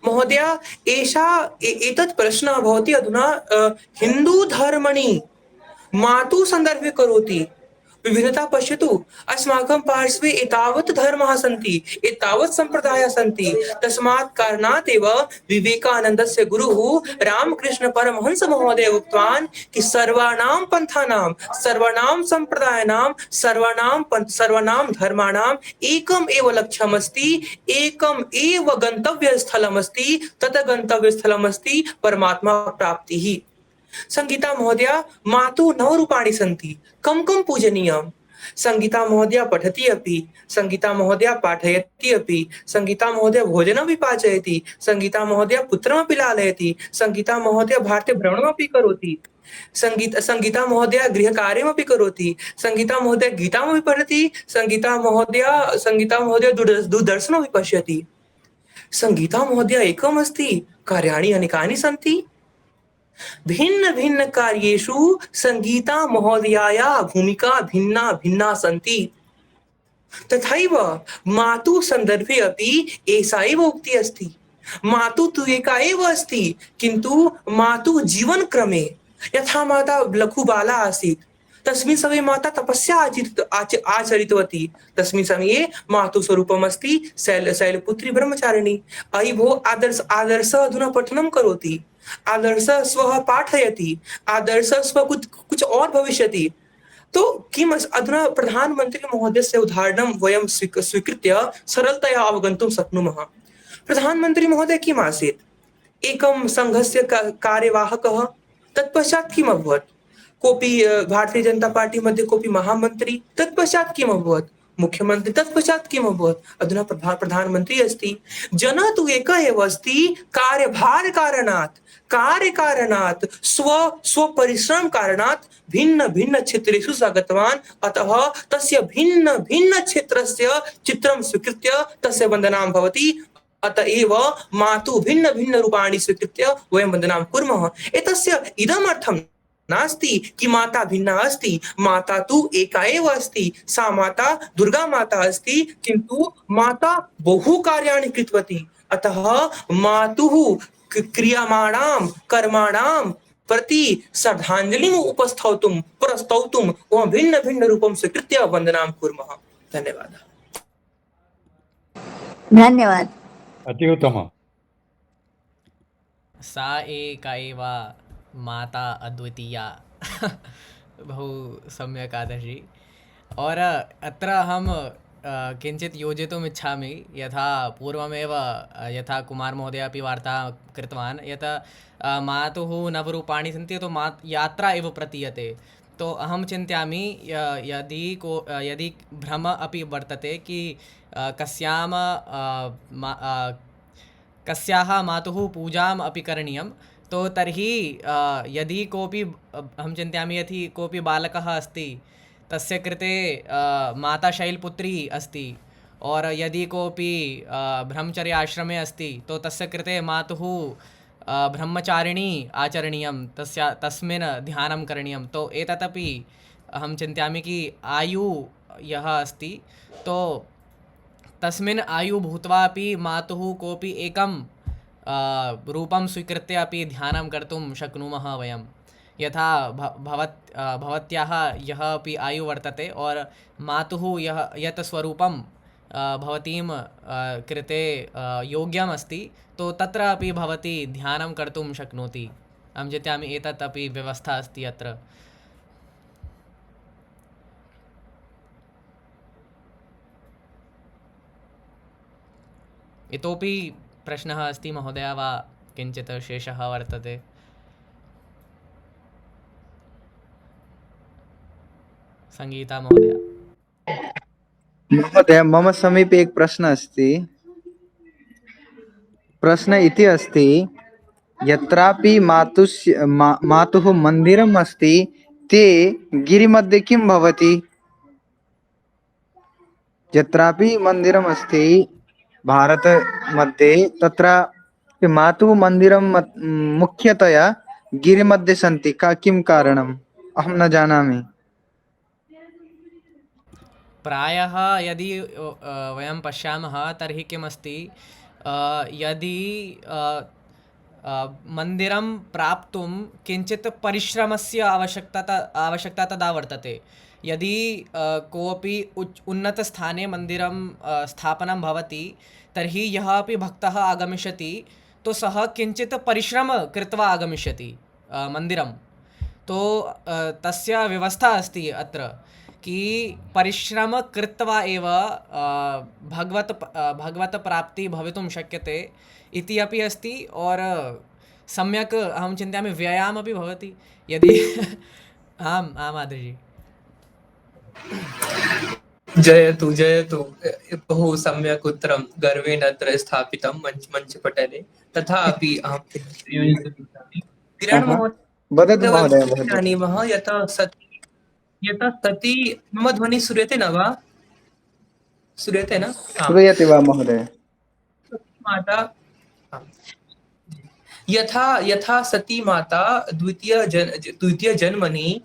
महोदय, एतत् प्रश्नः भवति अधुना हिन्दू धर्मणि मातुः सन्दर्भे करोति। विभिन्नता पश्यतु, अस्माकं पार्श्वे एतावत् धर्माः सन्ति, एतावत् सम्प्रदायाः सन्ति। तस्मात् कारणात् एव विवेकानन्दस्य गुरुः रामकृष्ण परमहंस महोदय उक्तवान् कि सर्वाणां पन्थानां, सर्वाणां सम्प्रदायानां, सर्वाणां धर्माणाम् एकम् एव लक्ष्यमस्ति, एकम् एव गन्तव्यस्थलमस्ति। तत् गन्तव्यस्थलमस्ति परमात्मा प्राप्तिः। संगीता महोदया, मातुः 9 रूपाणि सन्ति, कं पूजनीयं? संगीता महोदया पठति अपि, संगीता महोदया पाठयति अपि, संगीता महोदया भोजनमपि पाचयति, संगीता महोदया पुत्रमपि लालयति, संगीता महोदया भारते भ्रमणमपि करोति, संगीता महोदया गृहकार्यमपि करोति, संगीता महोदया गीतामपि पठति, संगीता महोदया दूरदर्शनमपि पश्यति। संगीता महोदया एकम् अस्ति, कार्याणि अनेकानि सन्ति। भिन्न भिन्न कार्येषु संगीता महोदयायाः भूमिका भिन्ना भिन्ना सन्ति। तथैव मातुः सन्दर्भे अपि एषा एव उक्तिः अस्ति। मातुः तु एका एव अस्ति, किन्तु मातुः जीवनक्रमे, यथा माता लघुबाला आसीत्, तस्मिन् समये माता तपस्या आचरितवती। तस्मिन् समये मातुः स्वरूपम् अस्ति शैलपुत्री ब्रह्मचारिणी। अयि भो आदर्श अधुना पठनं करोति, आदर्श स्वः पाठयति, आदर्श स्व कुछ और भविष्यति। तो किम अधुना प्रधानमंत्री महोदयस्य उदाहरणं वयं स्वीकृत्य सरलतया अवगन्तुं शक्नुमः। प्रधानमंत्री महोदय किम् आसीत्? एकं संघस्य कार्यवाहकः। तत्पश्चात् किम् अभवत्? कोऽपि भारतीय जनता पार्टी मध्ये कोऽपि महामन्त्री। तत्पश्चात् किम् अभवत्? मुख्यमंत्री। तत्पश्चात् किम् अभवत्? अधुना प्रधानमंत्री अस्ति। जनः तु एकः एव अस्ति, कार्यकारणात् स्वपरिश्रम कारणात् भिन्न भिन्न क्षेत्रेषु गतवान्। अतः तस्य भिन्न भिन्न क्षेत्रस्य चित्रं स्वीकृत्य तस्य वन्दनं भवति। अतएव मातुः भिन्न भिन्न रूपाणि स्वीकृत्य वयं वन्दनं कुर्मः। एतस्य इदम् अर्थं नास्ति कि माता भिन्ना अस्ति, माता तु एका एव अस्ति, सा माता दुर्गा माता अस्ति, किन्तु माता बहु कार्याणि कृतवती, अतः मातुः क्रियमाणां कर्माणां प्रति श्रद्धांजलिम् उपस्थौतुं प्रस्तौतुं वयं भिन्न भिन्न रूपं स्वीकृत्य वन्दनां कुर्मः। धन्यवादः। धन्यवाद। अति उत्तमम्। सा एका एव माता अद्वितीया। बहु सम्यक् आदर्शि। और अत्र अहं किञ्चित् योजयितुम् इच्छामि, यथा पूर्वमेव यथा कुमारमहोदय अपि वार्ता कृतवान् यत् मातुः नवरूपाणि सन्ति, तो यात्रा एव प्रतीयते। तो अहं चिन्तयामि यदि भ्रम अपि वर्तते कि कस्याः मातुः पूजाम् अपि करणीयं, तो तर्हि यदि कोऽपि अहं चिन्तयामि यदि कोऽपि बालकः अस्ति, तस्य कृते माता शैलपुत्री अस्ति, और यदि कोऽपि ब्रह्मचर्य आश्रमे अस्ति, तो तस्य कृते मातुः ब्रह्मचारिणी आचरणीयं, तस्मिन् ध्यानं करणीयं। तो एतदपि अहं चिन्तयामि कि आयुः यः अस्ति, तो तस्मिन् आयु भूत्वा अपि मातुः कोऽपि एकं रूपं स्वीकृत्य अपि ध्यानं कर्तुं शक्नुमः वयं। यथा भवत्याः यः अपि आयु वर्तते और मातुः यत् स्वरूपं भवतीं कृते योग्यम् अस्ति, तो तत्र अपि भवती ध्यानं कर्तुं शक्नोति। अहं चिन्तयामि एतत् अपि व्यवस्था अस्ति अत्र। इतोपि प्रश्नः अस्ति महोदय, वा किञ्चित् शेषः वर्तते? संगीता महोदय। महोदय, मम समीपे एक प्रश्न अस्ति। प्रश्न इति अस्ति, यत्रापि मातुः मन्दिरम् अस्ति, ते गिरिमध्ये किं भवति? यत्रापि मन्दिरम् अस्ति भारतमध्ये, तत्र मातुः मन्दिरं मुख्यतया गिरिमध्ये सन्ति। किं कारणम्? अहं न जानामि। प्रायः यदि वयं पश्यामः तर्हि किमस्ति, यदि मन्दिरं प्राप्तुं किञ्चित् परिश्रमस्य आवश्यकता तदा वर्तते। यदि कोऽपि उन्नतस्थाने मन्दिरं स्थापनं भवति, तर्हि यः अपि भक्तः आगमिष्यति, तो सः किञ्चित् परिश्रमं कृत्वा आगमिष्यति मन्दिरं। तो तस्य व्यवस्था अस्ति अत्र कि परिश्रम कृत्वा एव भगवत प्राप्ति भवितुं शक्यते इति अपि अस्ति। और सम्यक् अहं चिन्तयामि व्यायामपि भवति यदि आम् आदर्शि। जयतु जयतु, बहु सम्यक् उत्तरं, गर्वेण अत्र स्थापितं मञ्चपटले। तथापि अहं योजितुमिच्छामि। किरण वदतु महोदय, महोदय, जानीमः यतः सती, मम ध्वनिः श्रूयते न वा? श्रूयते न? श्रूयते वा महोदय? माता यथा सती माता द्वितीय जन्मनि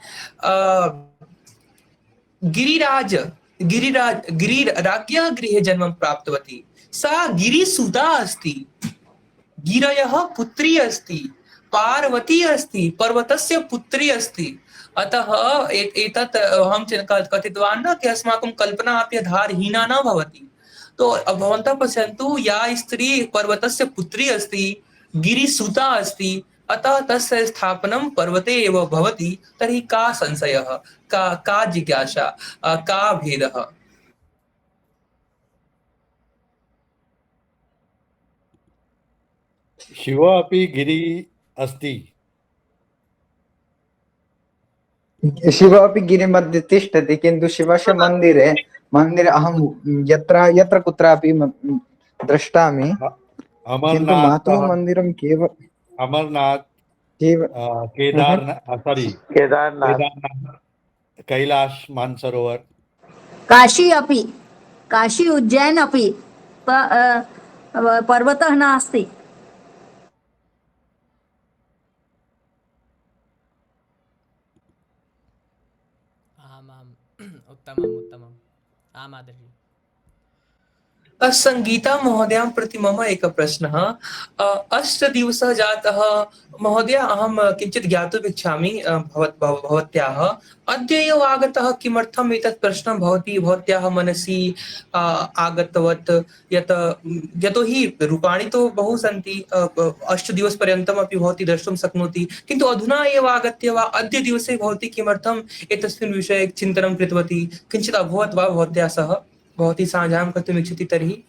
गिरिराज्ञः गृहे जन्मं प्राप्तवती। सा गिरिसुता अस्ति, गिरयः पुत्री अस्ति, पार्वती अस्ति, पर्वतस्य पुत्री अस्ति। अतः एतत् अहं कथितवान् न कि अस्माकं कल्पना अपि आधारहीना न भवति। तो भवन्तः पश्यन्तु, या स्त्री पर्वतस्य पुत्री अस्ति, गिरिसुता अस्ति, अतः तस्य स्थापनं पर्वते एव भवति, तर्हि का संशयः, का जिज्ञासा, का भेदः? शिव अपि गिरि अस्ति। शिव अपि गिरिमध्ये तिष्ठति, किन्तु शिवस्य मन्दिरे अहं यत्र कुत्रापि दृष्टामि, किन्तु मातुः मन्दिरं केवल अमरनाथ, केदारनाथ, कैलाश मानसरोवर, काशी अपि, काशी उज्जैन अपि पर्वतः नास्ति। आम् आम् उत्तमम् उत्तमम् आम् माताजि संगीता महोदयां प्रति मम एकः प्रश्नः। 8 दिवसः जातः महोदय, अहं किञ्चित् ज्ञातुम् इच्छामि भवत्याः। अद्य एव आगतः, किमर्थम् एतत् प्रश्नं भवत्याः मनसि आगतवत्? यतोहि रूपाणि तु बहु सन्ति, 8 दिवसपर्यन्तमपि भवती द्रष्टुं शक्नोति, किन्तु अधुना एव आगत्य वा अद्य दिवसे भवती किमर्थम् एतस्मिन् विषये चिन्तनं कृतवती? किञ्चित् अभवत् वा भवत्या सह? भवती साहाय्यं कर्तुम् इच्छति तर्हि?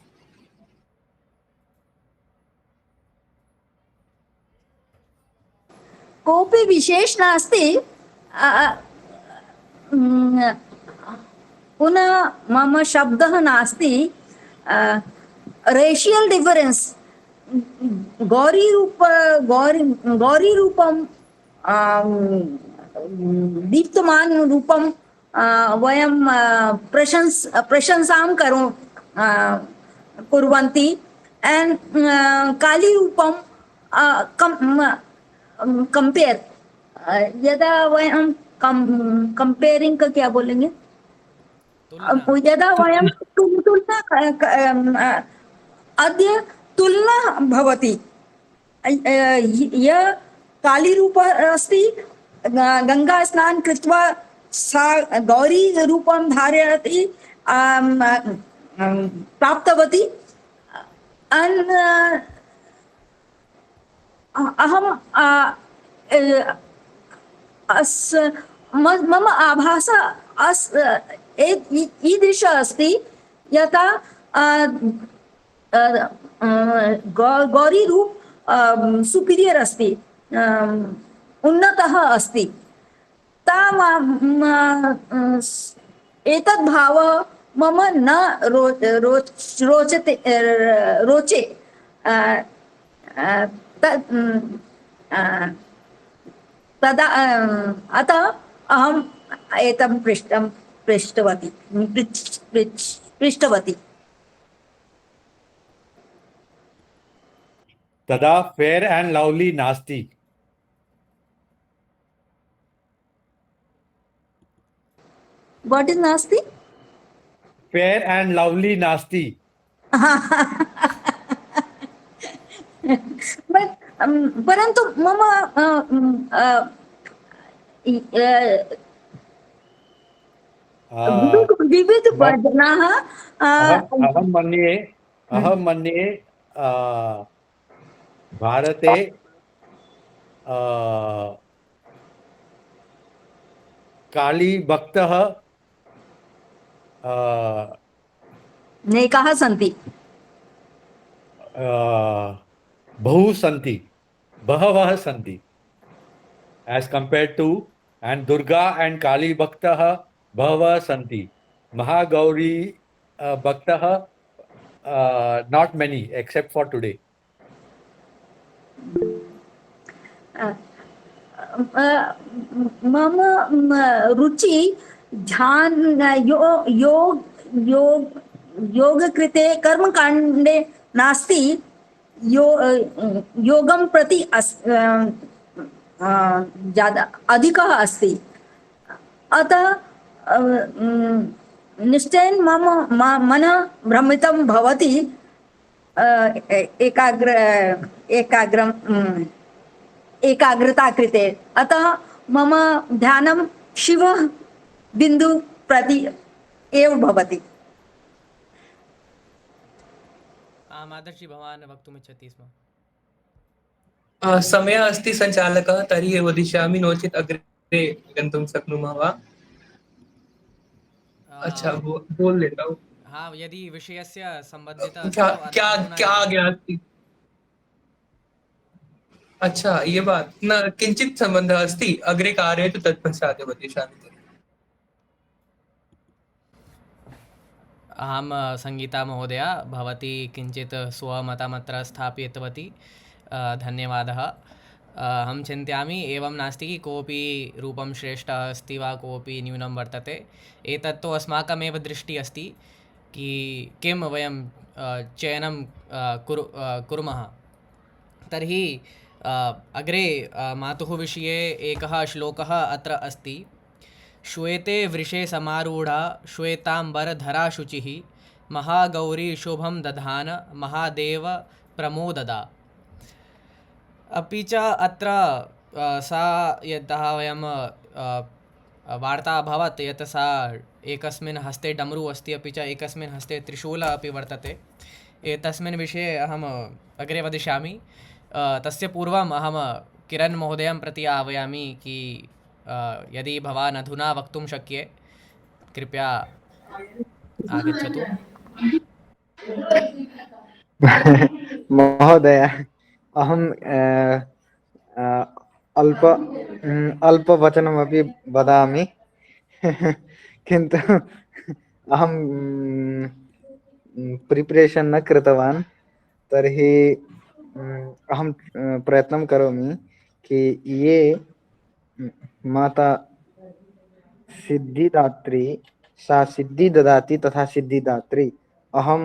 कोऽपि विशेष नास्ति। उम्, पुनः मम शब्दः नास्ति। रेशियल् डिफरेन्स्, गौरीरूपं दीप्तमान रूपं वयं प्रशंसां कुर्वन्ति। एंड कालीरूपं कंपेयर, यदा वयं कंपेयरिंग का क्या बोलेंगे, तुलना यदा वयं तुलना अद्य तुलना भवति। यः कालीरूप अस्ति, गंगा स्नान कृत्वा सा गौरी रूपं धारयति, प्राप्तवती। अहं मम आभास ईदृश अस्ति, यथा गौरी रूप सुपीरियर अस्ति, उन्नतः अस्ति। एतद् भाव मम न रोचे। तदा अतः अहम् एतं पृष्टवती। तदा फेयर एंड लवली नास्ति। What is नास्ति? फेयर एंड लवली नास्ति। परन्तु मम विविध जनाः अहं मन्ये भारते काली भक्तः नैकाः सन्ति। बहवः सन्ति as compared to, and Durga and Kali भक्तः बहवः सन्ति। Mahagauri भक्तः not many except for today. मम रुचि ध्यान योग कृते कर्मकाण्डे नास्ति, योगं प्रति ज्यादा अधिकः अस्ति। अतः निश्चयेन मम मनः भ्रमितं भवति एकाग्रता कृते। अतः मम ध्यानं शिव बिंदु प्रति एव भवति। माताजि भवान् वक्तुमिच्छति स्म। समयः अस्ति सञ्चालकः, तर्हि एव वदिष्यामि, नो चेत् अग्रे गन्तुं शक्नुमः वा? अच्छा, बोल लेता हूँ। हाँ, यदि विषयस्य संबंधित क्या आज्ञा अस्ति? अच्छा, ये बात न किंचित संबंधः अस्ति, अग्रे कारयतु, तत्पश्चात् वदिष्यामि। अहं संगीता महोदया, भवती किञ्चित् स्वमतमत्र स्थापितवती, धन्यवादः। अहं चिन्तयामि एवं नास्ति कि कोऽपि रूपं श्रेष्ठः अस्ति वा कोऽपि न्यूनं वर्तते। एतत्तु अस्माकमेव दृष्टिः अस्ति कि किं वयं चयनं कुर्मः। तर्हि अग्रे मातुः विषये एकः श्लोकः अत्र अस्ति। श्वेते वृषे समारूढा श्वेताम्बरधरा शुचिः महागौरी शुभं दधान महादेव प्रमोददा। अपि च अत्र सा यतः वयं वार्ता अभवत् यत् सा एकस्मिन् हस्ते डमरू अस्ति अपि च एकस्मिन् हस्ते त्रिशूलः अपि वर्तते। एतस्मिन् विषये अहम् अग्रे वदिष्यामि। तस्य पूर्वम् अहं किरण् महोदयं प्रति आह्वयामि कि यदि भवान् अधुना वक्तुं शक्ये कृपया आगच्छतु। महोदय, अहं अल्पवचनमपि वदामि। किन्तु अहं प्रिपरेशन् न कृतवान्, तर्हि अहं प्रयत्नं करोमि कि ये माता सिद्धिदात्री, सा सिद्धि ददाति तथा सिद्धिदात्री। अहं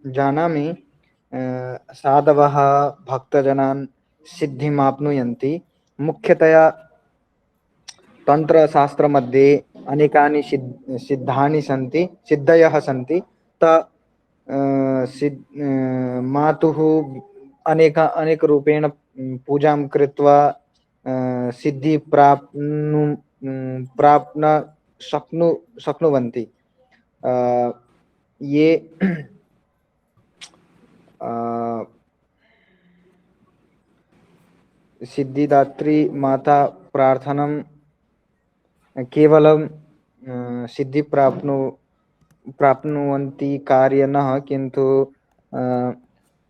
जानामि साधवः भक्तजनान् सिद्धिमाप्नुयन्ति। मुख्यतया तन्त्रशास्त्रमध्ये अनेकानि सिद्धानि सन्ति, सिद्धयः सन्ति। मातुः अनेकरूपेण पूजां कृत्वा सिद्धि प्राप्न शक्नुवन्ति। ये सिद्धिदात्री माता प्रार्थनं केवलं सिद्धि प्राप्नुवन्ति कार्य न, किन्तु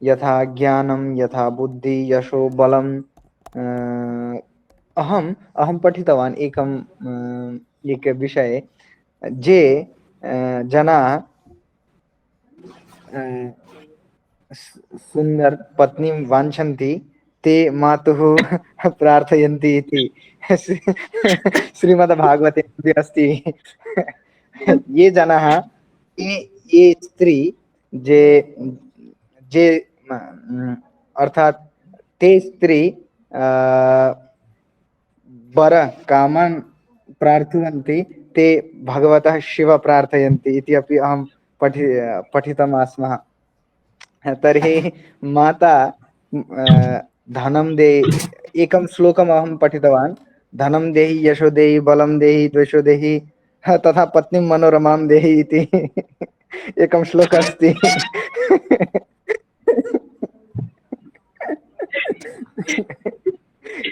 यथा ज्ञानं, यथा बुद्धि, यशो, बलं। अहं पठितवान् एक विषये, जे जना सुन्दर पत्नीं वाञ्छन्ति ते मातुः प्रार्थयन्ति इति श्रीमद्भागवते अपि अस्ति। ये जनाः, ये स्त्री जे जे अर्थात ते स्त्री वर कामान् प्रार्थयन्ति, ते भगवतः शिव प्रार्थयन्ति इति अपि अहं पठितम् आस्म। तर्हि माता धनं देहि, एकं श्लोकम् अहं पठितवान्, धनं देहि, यशो देहि, बलं देहि, द्वेषो देहि, तथा पत्नीं मनोरमां देहि इति एकं श्लोकः अस्ति।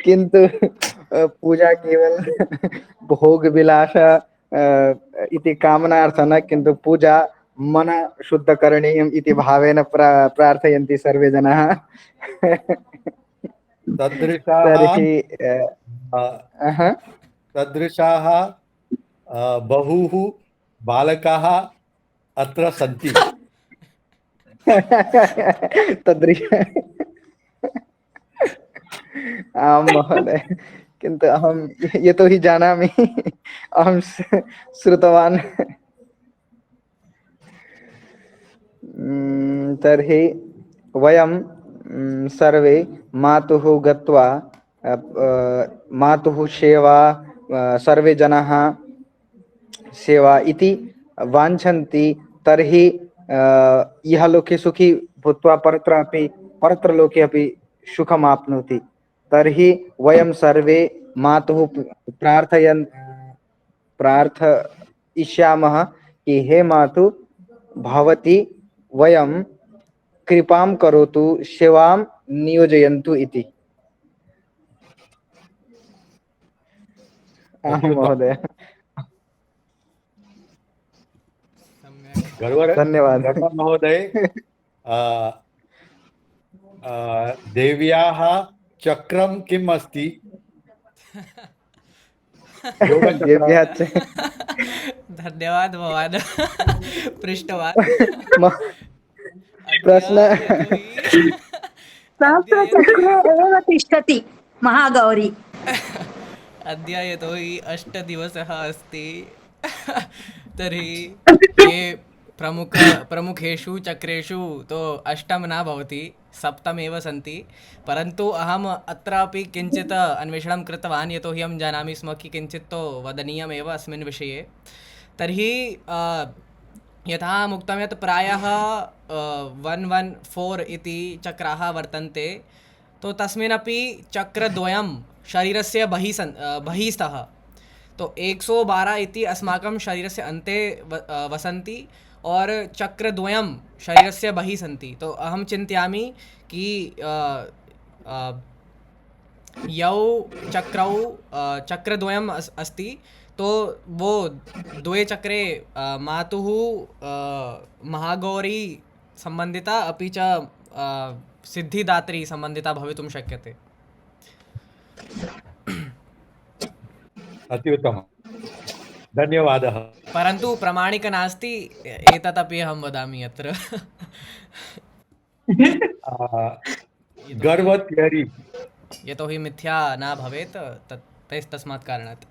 किन्तु पूजा केवल भोगविलास इति कामनार्थ न, किन्तु पूजा मन शुद्ध करणीयम् इति भावेन प्रार्थयन्ति सर्वे जनाः। तदृशाः बहुः बालकाः अत्र सन्ति। तदृश आं महोदय, किन्तु अहं यतोहि जानामि, अहं श्रुतवान्। तर्हि वयं सर्वे मातुः गत्वा मातुः सेवा, सर्वे जनाः सेवा इति वाञ्छन्ति। तर्हि इहलोके सुखी भूत्वा परत्रलोके अपि सुखमाप्नोति। तर्हि वयं सर्वे मातुः प्रार्थयिष्यामः कि हे मातु, भवती वयं कृपां करोतु, सेवां नियोजयन्तु इति। महोदय, धन्यवादः महोदय। देव्याः चक्रं किम् अस्ति? धन्यवाद भवान् पृष्टवान्। प्रश्न सहस्रचक्रे एव तिष्ठति महागौरी। अद्य यतोहि 8 दिवसः अस्ति, तर्हि ये प्रमुखेषु चक्रेषु तो 8 न भवति, सप्तमेव सन्ति, परन्तु अहम् अत्रापि किञ्चित् अन्वेषणं कृतवान्, यतोहि अहं जानामि स्म कि किञ्चित् तु वदनीयमेव अस्मिन् विषये। तर्हि यथा उक्तं यत् प्रायः 114 इति चक्राः वर्तन्ते, तो तस्मिन्नपि चक्रद्वयं शरीरस्य बहिः स्तः। तो 112 इति अस्माकं शरीरस्य अन्ते वसन्ति और चक्रद्वयं शरीरस्य बहिः सन्ति। तो अहं चिन्तयामि कि यौ चक्रौ चक्रद्वयम् अस्ति, तो वो द्वे चक्रे मातुः महागौरी सम्बन्धिता अपि च सिद्धिदात्री सम्बन्धिता भवितुं शक्यते। अति उत्तमं, धन्यवादः। परन्तु प्रामाणिक नास्ति, एतदपि अहं वदामि अत्र। गर्व थियरी यतोहि मिथ्या न भवेत्, तस्मात् कारणात्।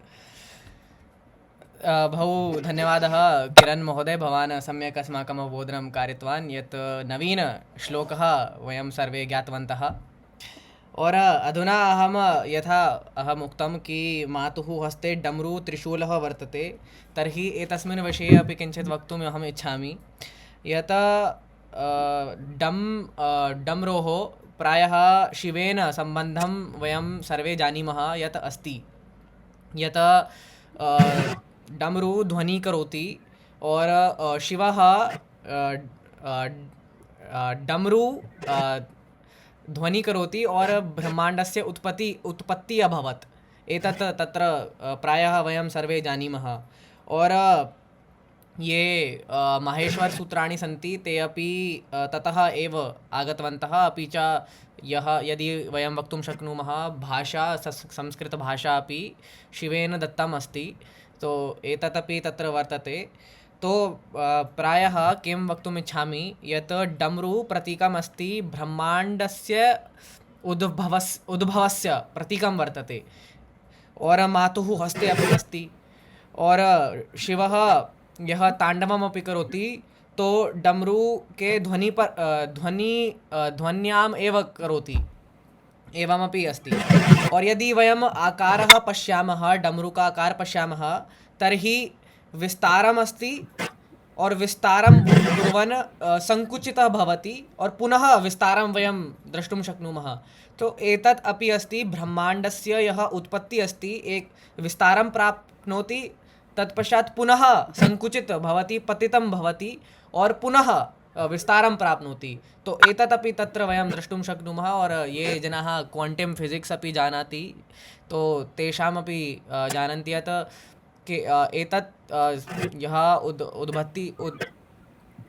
बहु धन्यवादः किरण् महोदय, भवान् सम्यक् अस्माकम् अवबोधनं कारितवान्, यत् नवीनश्लोकः वयं सर्वे ज्ञातवन्तः। और अधुना यथा अहम् उक्तं कि मातुः हस्ते डमरू त्रिशूलः वर्तते, तर्हि एतस्मिन् विषये अपि किञ्चित् वक्तुम् अहम् इच्छामि। यत् डम्रोः प्रायः शिवेन सम्बन्धं वयं सर्वे जानीमः यत् अस्ति, यत् डमरू ध्वनि करोति और शिवः डमरू ध्वनि करोति और ब्रह्माण्डस्य उत्पत्ति अभवत्। एतत् तत्र प्रायः वयं सर्वे जानीमः। और ये माहेश्वर सूत्राणि सन्ति ते अपि ततः एव आगतवन्तः। अपि च यदि वयं वक्तुं शक्नुमः, भाषा संस्कृतभाषा अपि शिवेन दत्तम् अस्ति, तो एतदपि तत्र वर्तते। तो प्रायः किं वक्तुम् इच्छामि, यत् डमरू प्रतीकम् अस्ति ब्रह्माण्डस्य उद्भवस्य प्रतीकं वर्तते, और मातुः हस्ते अपि अस्ति। और शिवः यः ताण्डवमपि करोति, तो डमरू के ध्वन्याम् एव करोति, एवमपि अस्ति। और यदि वयम् आकारः पश्यामः, डमरू का आकार पश्यामः, तर्हि विस्तारम् अस्ति और विस्तारं कुर्वन् संकुचितः भवति और पुनः विस्तारं वयं द्रष्टुं शक्नुमः। तो एतत् अपि अस्ति ब्रह्माण्डस्य यः उत्पत्ति अस्ति, एक विस्तारं प्राप्नोति, तत्पश्चात् पुनः संकुचित भवति, पतितं भवति और पुनः विस्तारं प्राप्नोति। तो एतत् अपि तत्र वयं द्रष्टुं शक्नुमः। और ये जनाः क्वाण्टम् फिजिक्स् अपि जानाति, तो तेषामपि जानन्ति यत् एतत् यः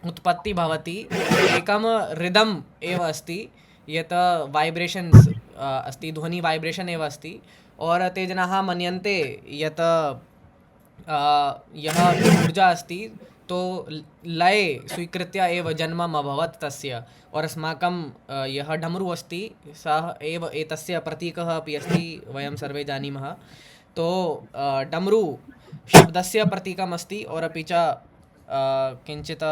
उत्पत्ति भवति, एकं रिदम् एव अस्ति, यत् वैब्रेशन्स् अस्ति, ध्वनि वैब्रेशन् एव अस्ति। और ते जनाः मन्यन्ते यत् यः ऊर्जा अस्ति, तो लय स्वीकृत्य एव जन्मम् अभवत् तस्य। और अस्माकं यः डमरू अस्ति, सः एव एतस्य प्रतीकः अपि अस्ति, वयं सर्वे जानीमः। तो डमरू शब्दस्य प्रतीकम् अस्ति, और अपि च किञ्चित्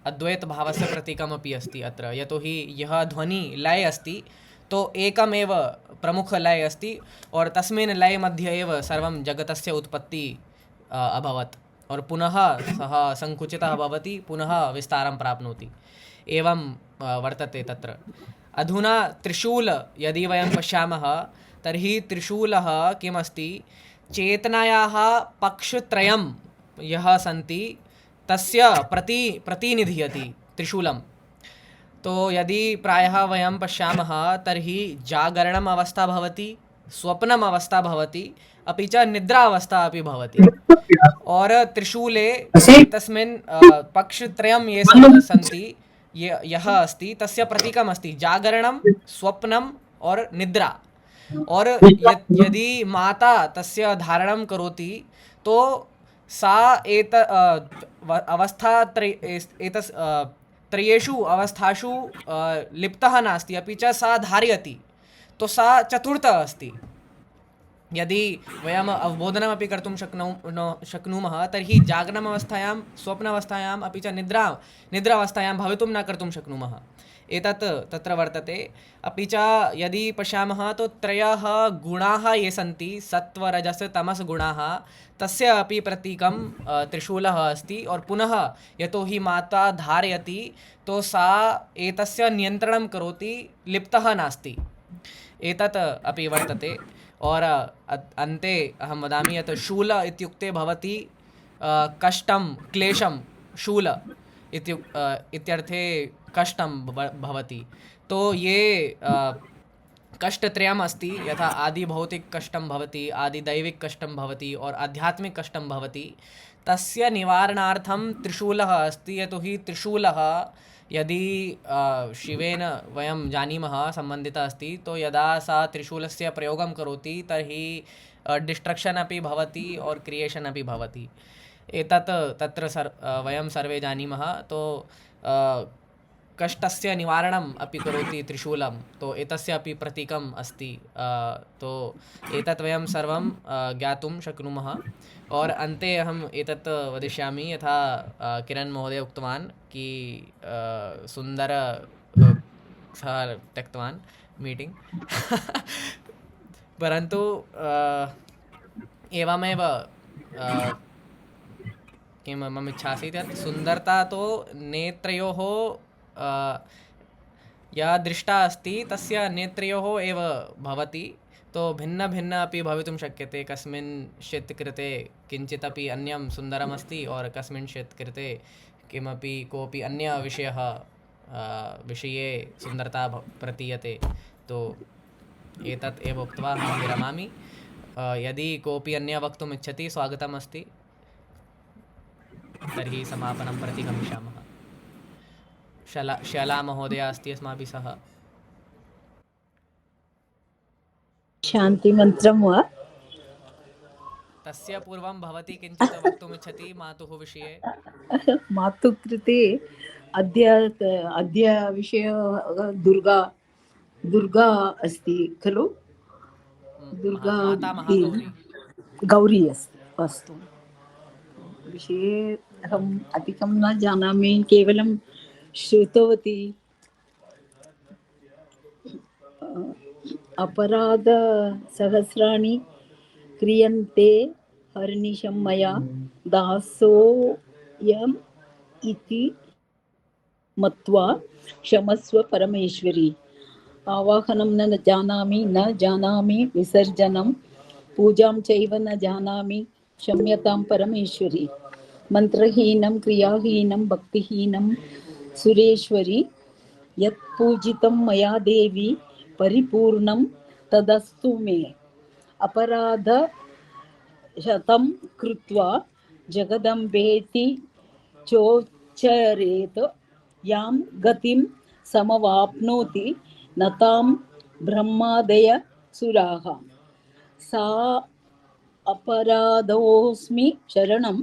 अद्वैतभावस्य प्रतीकमपि अस्ति अत्र। यतोहि यः ध्वनि लय अस्ति, तो एकमेव प्रमुख लय अस्ति, और तस्मिन् लय मध्ये एव सर्वं जगतस्य उत्पत्ति अभवत्, और पुनः सः संकुचितः भवति, पुनः विस्तारं प्राप्नोति। एवं वर्तते तत्र। अधुना त्रिशूल यदि वयं पश्यामः, तर्हि त्रिशूलः किमस्ति, चेतनायाः पक्षत्रयं यः सन्ति तस्य प्रतिनिधीयति त्रिशूलं। तो यदि प्रायः वयं पश्यामः, तर्हि जागरणम् अवस्था भवति, स्वप्नम् अवस्था भवति, अपि च निद्रा अवस्था अपि भवति। और त्रिशूले तस्मिन् पक्षत्रयं ये सन्ति, यः अस्ति तस्य प्रतीकम् अस्ति जागरणं, स्वप्नम् और निद्रा। और यदि माता तस्य धारणं करोति, तो सा त्रयेषु अवस्थासु लिप्तः नास्ति, अपि च सा धारयति, तो सा चतुर्थ अस्ति। यदि वयम् अवबोधनमपि कर्तुं शक्नुमः, तर्हि जागरणम् अवस्थायां, स्वप्नावस्थायाम्, अपि च निद्रावस्थायां भवितुं न कर्तुं शक्नुमः। एतत् तत्र वर्तते। अपि च यदि पश्यामः तो त्रयः गुणाः ये सन्ति सत्त्वरजस् तमस् गुणाः, तस्य अपि प्रतीकं त्रिशूलः अस्ति। और पुनः यतोहि माता धारयति तो सा एतस्य नियन्त्रणं करोति, लिप्तः नास्ति, एतत् अपि वर्तते। और अन्ते अहं वदामि यत् शूल इत्युक्ते भवति कष्टं क्लेशं, शूल इत्यर्थे कष्टं भवति। तो ये कष्टत्रयम् अस्ति, यथा आदिभौतिककष्टं भवति, आदिदैविककष्टं भवति और आध्यात्मिककष्टं भवति, तस्य निवारणार्थं त्रिशूलः अस्ति। यतोहि त्रिशूलः यदि शिवेन वयं जानीमः सम्बन्धितः अस्ति, तो यदा सा त्रिशूलस्य प्रयोगं करोति तर्हि डिस्ट्रक्शन् अपि भवति और क्रियेशन् अपि भवति। एतत् तत्र वयं सर्वे जानीमः। तो कष्टस्य निवारणम् अपि करोति त्रिशूलं, तो एतस्य अपि प्रतीकम् अस्ति। तो एतत् वयं सर्वं ज्ञातुं शक्नुमः। और अन्ते अहम् एतत् वदिष्यामि, यथा किरण् महोदय उक्तवान् कि सुन्दर सः त्यक्तवान् मीटिङ्ग् परन्तु एवमेव किं मम इच्छा आसीत् यत् सुन्दरता तो नेत्रयोः या दृष्टा अस्ति तस्य नेत्रयोः एव भवति। तो भिन्न भिन्न अपि भवितुं शक्यते। कस्मिंश्चित् कृते किञ्चित् अपि अन्यं सुन्दरमस्ति और कस्मिंश्चित् कृते किमपि कोऽपि अन्यविषयः विषये सुन्दरता प्रतीयते। तो एतत् एव उक्त्वा अहं विरमामि। यदि कोऽपि अन्य वक्तुम् इच्छति स्वागतम् अस्ति, तर्हि समापनं प्रति गमिष्यामः। श्याला महोदया अस्ति अस्माभिः सह। शान्तिमन्त्रं वा? तस्य पूर्वं भवती किञ्चित् वक्तुम् इच्छति मातुः विषये? मातुः कृते अद्य विषय दुर्गा अस्ति खलु? दुर्गा माता महागौरी। गौरी अस्ति, अस्तु। विषये अहम् अधिकं न जानामि, केवलं श्रुतवती। अपराधसहस्राणि क्रियन्ते हर्निशं मया दासोऽयम् इति मत्वा क्षमस्व परमेश्वरी। आवाहनं न जानामि, विसर्जनं पूजां चैव न जानामि, क्षम्यतां परमेश्वरी। मन्त्रहीनं क्रियाहीनं भक्तिहीनं सुरेश्वरी। यत् पूजितं मया देवी परिपूर्णं तदस्तु मे। अपराध शतं कृत्वा जगदम्बेति चोच्चरेत, यां गतिं समवाप्नोति न तां ब्रह्मादय सुराः। सा अपराधोऽस्मि शरणं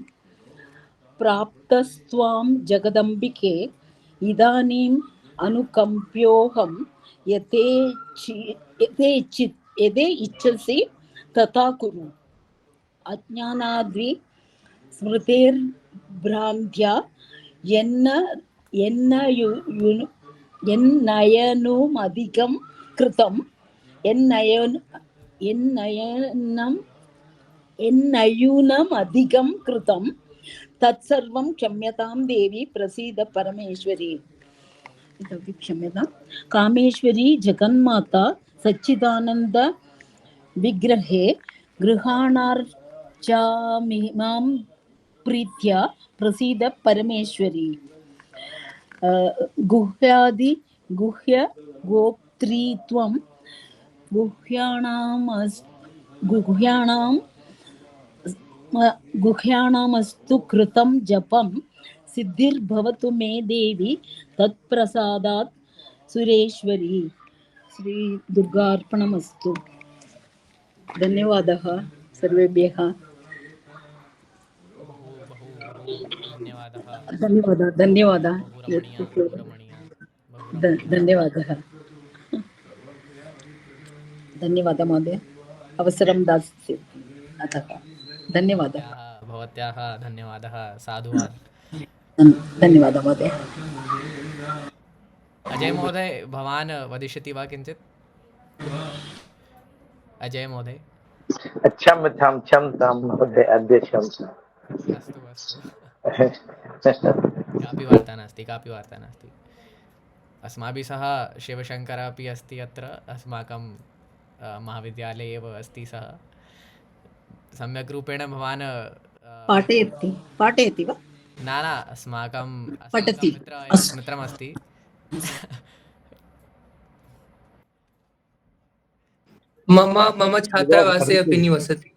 प्राप्तस्त्वां जगदम्बिके। इदानीम् अनुकम्प्योऽहं यदे इच्छसि तथा कुरु। अज्ञानाद्रि स्मृतिर्भ्रान्त्या यन्नयनुमधिकं कृतं, यन्नयूनमधिकं कृतं तत्सर्वं क्षम्यतां देवी प्रसीद परमेश्वरी। इतोपि क्षम्यतां। कामेश्वरी जगन्माता सच्चिदानन्द विग्रहे गृहाणार्चामिमां प्रीत्या प्रसीद परमेश्वरी। गुह्य गोप्त्रीत्वं गुह्याणामस्तु कृतं जपं सिद्धिर्भवतु मे देवी तत्प्रसादात् सुरेश्वरी। श्री दुर्गार्पणमस्तु। धन्यवादः सर्वेभ्यः। धन्यवादः। धन्यवादः। धन्यवादः महोदय, अवसरं दास्यति अतः धन्यवादः। भवत्याः धन्यवादः, साधुवाद। धन्यवादः महोदय। अजय महोदय भवान् वदिष्यति वा किञ्चित्? अजय महोदय। क्षम्यतां महोदय, अद्य क्षम्यताम्। अस्तु अस्तु कापि वार्ता नास्ति, कापि वार्ता नास्ति। अस्माभिः सह शिवशङ्करः अपि अस्ति अत्र, अस्माकं महाविद्यालये एव अस्ति सः। सम्यक् रूपेण भवान् पाठयति वा? न अस्माकं पठति। मित्रमस्ति। मम छात्रावासे अपि निवसति।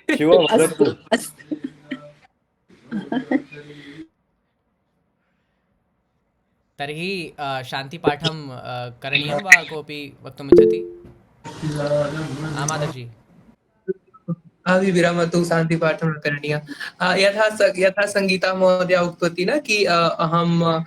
शिव वदतु। अस्तु। तर्हि शान्तिपाठं करणीयं वा कोऽपि वक्तुमिच्छति? आमादर्जी। विरमतु, शान्तिपाठं न करणीयं। यथा संगीता महोदया उक्तवती न कि अहं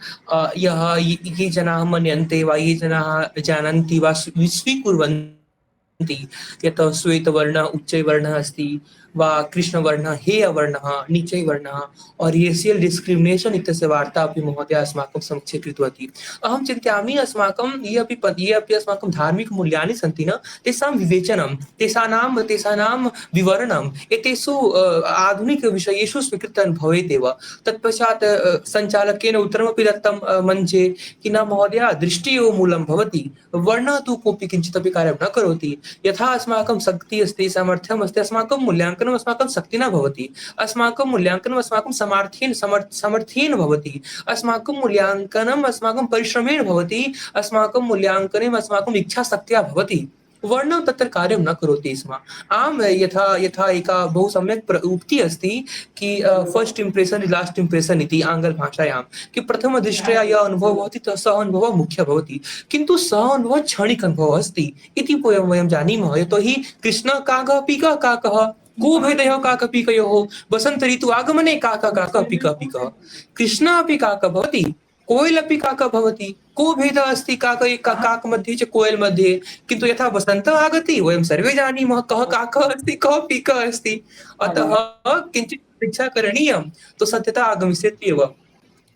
ये जनाः मन्यन्ते वा ये जनाः जानन्ति वा स्वीकुर्वन्ति यत् श्वेतवर्णः उच्चैवर्णः अस्ति वा कृष्णवर्णः हेयवर्णः नीचैवर्णः और रेशियल् डिस्क्रिमिनेशन् इत्यस्य वार्ता अपि महोदया अस्माकं समक्षे कृतवती। अहं चिन्तयामि अस्माकं ये अपि अस्माकं धार्मिकमूल्यानि सन्ति न, तेषां विवेचनं, तेषां विवरणम् एतेषु आधुनिकविषयेषु स्वीकृतं भवेदेव। तत्पश्चात् सञ्चालकेन उत्तरमपि दत्तं मञ्चे कि न महोदय, दृष्टिः एव मूलं भवति, वर्णः तु कोऽपि किञ्चिदपि कार्यं न करोति। यथा अस्माकं शक्तिः अस्ति, सामर्थ्यम् अस्ति, अस्माकं मूल्याङ्कनम् अस्माकं शक्तिना भवति, अस्माकं मूल्याङ्कनम् अस्माकं सामर्थ्येन भवति, अस्माकं मूल्याङ्कनम् अस्माकं परिश्रमेण भवति, अस्माकं मूल्याङ्कने अस्माकं इच्छाशक्त्या भवति। वर्णः तत्र कार्यं न करोति स्म। आम यथा एका बहु सम्यक् उक्तिः अस्ति कि first impression is last impression इति आङ्ग्लभाषायां, कि प्रथमदृष्ट्या यः अनुभवः भवति सः अनुभवः मुख्यः भवति, किन्तु सः अनुभवः क्षणिकः अनुभवः अस्ति इति वयं जानीमः। यतोहि कृष्णः काकः पीकः काकः, को भेदः काकपीकयोः, वसन्त ऋतु आगमने काकः पीकः, कृष्णः अपि काकः भवति, कोयल अपि काकः भवति, को भेदः अस्ति काक मध्ये च कोयल मध्ये। किन्तु यथा वसन्तः आगति वयं सर्वे जानीमः कः काकः अस्ति कः पीकः अस्ति। अतः किञ्चित् परीक्षा करणीयं, तो सत्यता आगमिष्यति एव।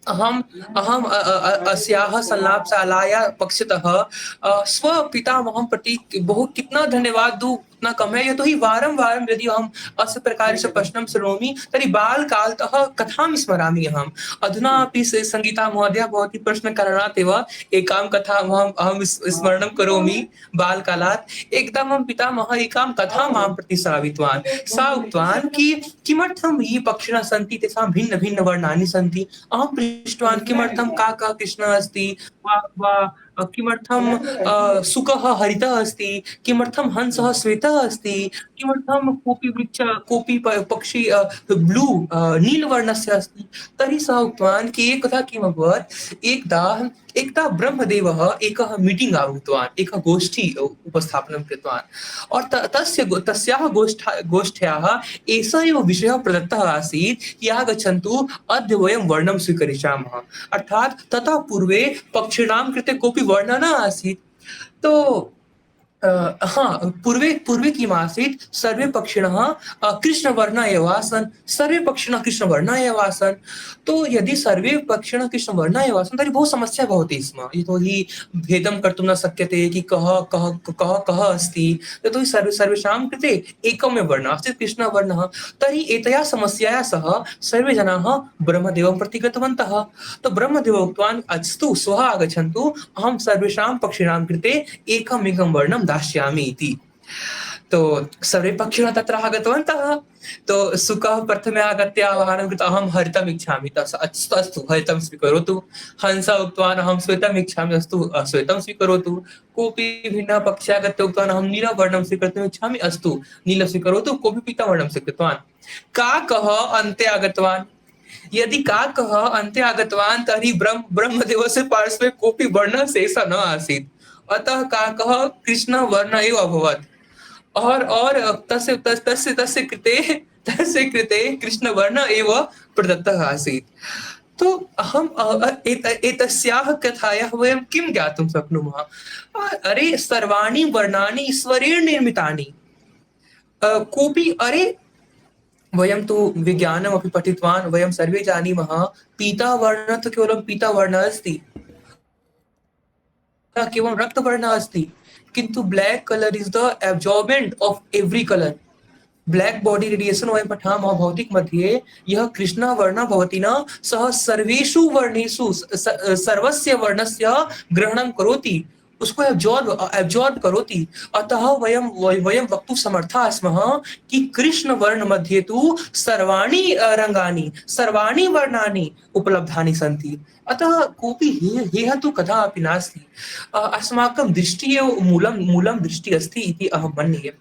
अहम् अस्याः संलापशालायाः पक्षतः स्वपितामहं प्रति बहु कितना धन्यवाद दूं उतना कम है। यतोहि वारं वारं यदि अहम् अस्य प्रकारस्य प्रश्नं शृणोमि तर्हि बालकालतः कथां स्मरामि अहम्। अधुना अपि संगीता महोदया भवती प्रश्नकारणात् एव एकां कथाम् अहं स्मरणं करोमि बालकालात्। एकदा मम पितामहः एकां कथां मां प्रति श्रावितवान्। सा उक्तवान् कि किमर्थं ये पक्षिणः सन्ति तेषां भिन्न भिन्न वर्णानि सन्ति। अहं पृष्टवान् किमर्थं काकः कृष्णः अस्ति वा किमर्थं शुकः हरितः अस्ति, किमर्थं हंसः श्वेतः अस्ति, किमर्थं कोऽपि पक्षी ब्लू नीलवर्णस्य अस्ति। तर्हि सः उक्तवान् कि एकदा किम् अभवत्, एकदा ब्रह्मदेवः एकः मीटिङ्ग् आहूतवान्, एकः गोष्ठी उपस्थापनं कृतवान् और तस्याः गोष्ठ्याः एषः एव विषयः प्रदत्तः आसीत् कि आगच्छन्तु अद्य वयं वर्णं स्वीकरिष्यामः। अर्थात् ततः पूर्वे पक्षिणां कृते कोऽपि वर्णः न आसीत्। तो पूर्वे किम् आसीत्, सर्वे पक्षिणः कृष्णवर्ण एव आसन्, सर्वे पक्षिणः कृष्णवर्ण एव आसन्। तो यदि सर्वे पक्षिणः कृष्णवर्ण एव आसन् तर्हि बहु समस्या भवति स्म, यतोहि भेदं कर्तुं न शक्यते कि कः अस्ति। यतोहि सर्वेषां कृते एकमेव वर्णः आसीत्, कृष्णवर्णः। तर्हि एतया समस्याया सह सर्वे जनाः ब्रह्मदेवं प्रति गतवन्तः। तो ब्रह्मदेवः उक्तवान्, अस्तु श्वः आगच्छन्तु, अहं सर्वेषां पक्षिणां कृते एकमेकं वर्णं दास्यामि इति। तो सर्वे पक्षिणः तत्र आगतवन्तः। तो शुकः प्रथमे आगत्य आह्वानं कृत्वा अहं हरितम् इच्छामि। अस्तु हरितं स्वीकरोतु। हंसः उक्तवान् अहं श्वेतम् इच्छामि। अस्तु श्वेतं स्वीकरोतु। कोऽपि भिन्नः पक्षी आगत्य उक्तवान् अहं नीलवर्णं स्वीकर्तुम् इच्छामि। अस्तु नीलं स्वीकरोतु। कोऽपि पीतवर्णं स्वीकृतवान्। काकः अन्ते आगतवान्। यदि काकः अन्ते आगतवान् तर्हि ब्रह्मदेवस्य पार्श्वे कोऽपि वर्णः शेषः न आसीत्। अतः काकः कृष्णवर्ण एव अभवत् और तस्य कृते कृष्णवर्ण एव प्रदत्तः आसीत्। तो अहम् एतस्याः कथायाः वयं किं ज्ञातुं शक्नुमः? अरे सर्वाणि वर्णानि ईश्वरेण निर्मितानि। वयं तु विज्ञानमपि पठितवान्, वयं सर्वे जानीमः पीतवर्णः तु केवलं पीतवर्णः अस्ति। केवल रक्तवर्णः अस्ति, किन्तु black colour is the absorbent of every colour. Black body radiation वयं पठामः भौतिक मध्ये, यः कृष्णवर्णः भवति न, सः सर्वेषु वर्णेषु सर्वस्य वर्णस्य ग्रहणं करोति, उसको एब्जॉर्ब करोति। अतः वयं वयं वक्तुं समर्थाः स्मः कि कृष्ण वर्ण मध्ये तु सर्वाणि रंगानि, सर्वाणि वर्णानि उपलब्धानि सन्ति। अतः कोऽपि हेयः तु कदापि नास्ति। अस्माकं दृष्टिः एव मूलं दृष्टिः अस्ति इति अहं मन्ये।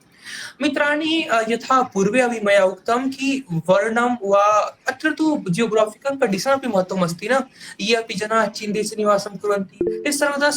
मित्राणि, यथा पूर्वे अपि मया उक्तं कि वर्णं वा अत्र तु जियोग्राफिकल कंडीशन अपि महत्वम् अस्ति न। ये अपि जनाः चीनदेशे निवासं कुर्वन्ति ते सर्वदा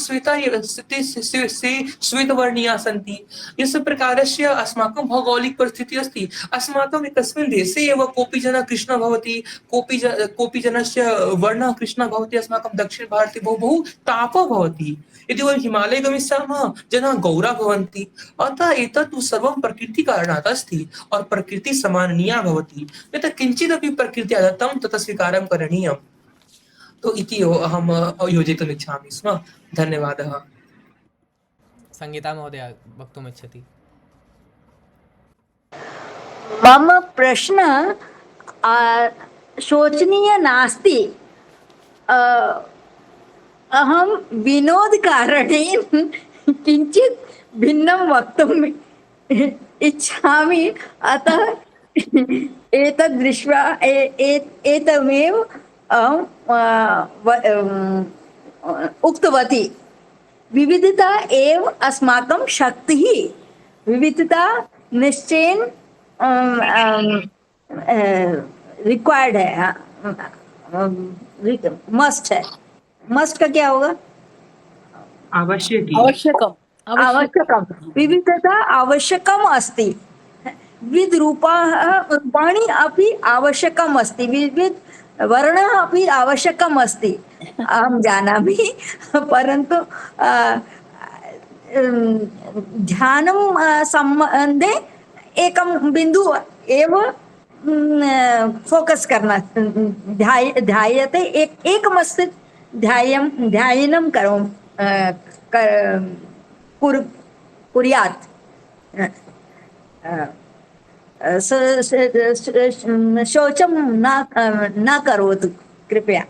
श्वेतवर्णीयाः सन्ति। यस्य प्रकारस्य अस्माकं भौगोलिक परिस्थितिः अस्ति। अस्माकम् एकस्मिन् देशे एव कोऽपि जनः कृष्णः भवति, कोऽपि जनस्य वर्णः कृष्णः भवति। अस्माकं दक्षिणभारते बहु तापः भवति। यदि वयं हिमालये गमिष्यामः, जनाः गौरा भवन्ति। अतः एतत् तु सर्वं प्रकृतिकारणात् अस्ति और प्रकृति समाननीया भवति। यतः किञ्चिदपि प्रकृत्या दत्तं तत् स्वीकारं करणीयम्। तो इति अहं योजयितुम् इच्छामि स्म। धन्यवादः। संगीता महोदय वक्तुम् इच्छति। मम प्रश्न शोचनीय नास्ति। अहं विनोदकारणेन किञ्चित् भिन्नं वक्तुम् इच्छामि। अतः एतद् दृष्ट्वा एतमेव अहं उक्तवती। विविधता एव अस्माकं शक्तिः। विविधता निश्चयेन रिक्वायर्ड है, मस्ट है। मस्ट का क्या होगा? आवश्यकम् आवश्यकं। विविधता आवश्यकम् अस्ति। रूपाणि अपि आवश्यकम् अस्ति, विविध वर्णः अपि आवश्यकम् अस्ति। अहं जानामि, परन्तु ध्यानं सम्बन्धे एकं बिन्दु एव फोकस करना ध्यायते। एकमस्ति ध्यायनं कुर्यात्। शौचं न करोतु कृपया।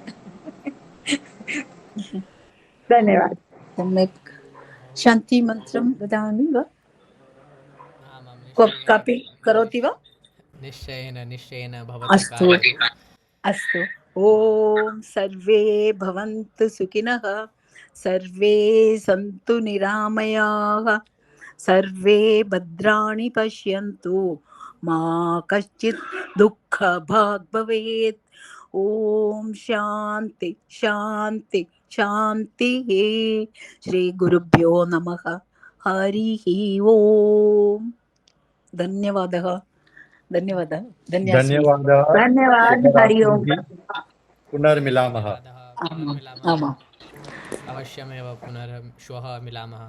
धन्यवाद। सम्यक्। शान्तिमन्त्रं वदामि वा? कापि करोति वा? निश्चयेन भवतु। अस्तु। ॐ सर्वे भवन्तु सुखिनः, सर्वे सन्तु निरामयाः, सर्वे भद्राणि पश्यन्तु, मा कश्चित् दुःखभाग् भवेत्। ॐ शान्ति शान्ति शान्तिः। श्री गुरुभ्यो नमः। हरिः ओम्। धन्यवादः। धन्यवादः। धन्यवाद। हरि ओम्। पुनर्मिलामः। आमाम्। अवश्यमेव श्वः मिलामः।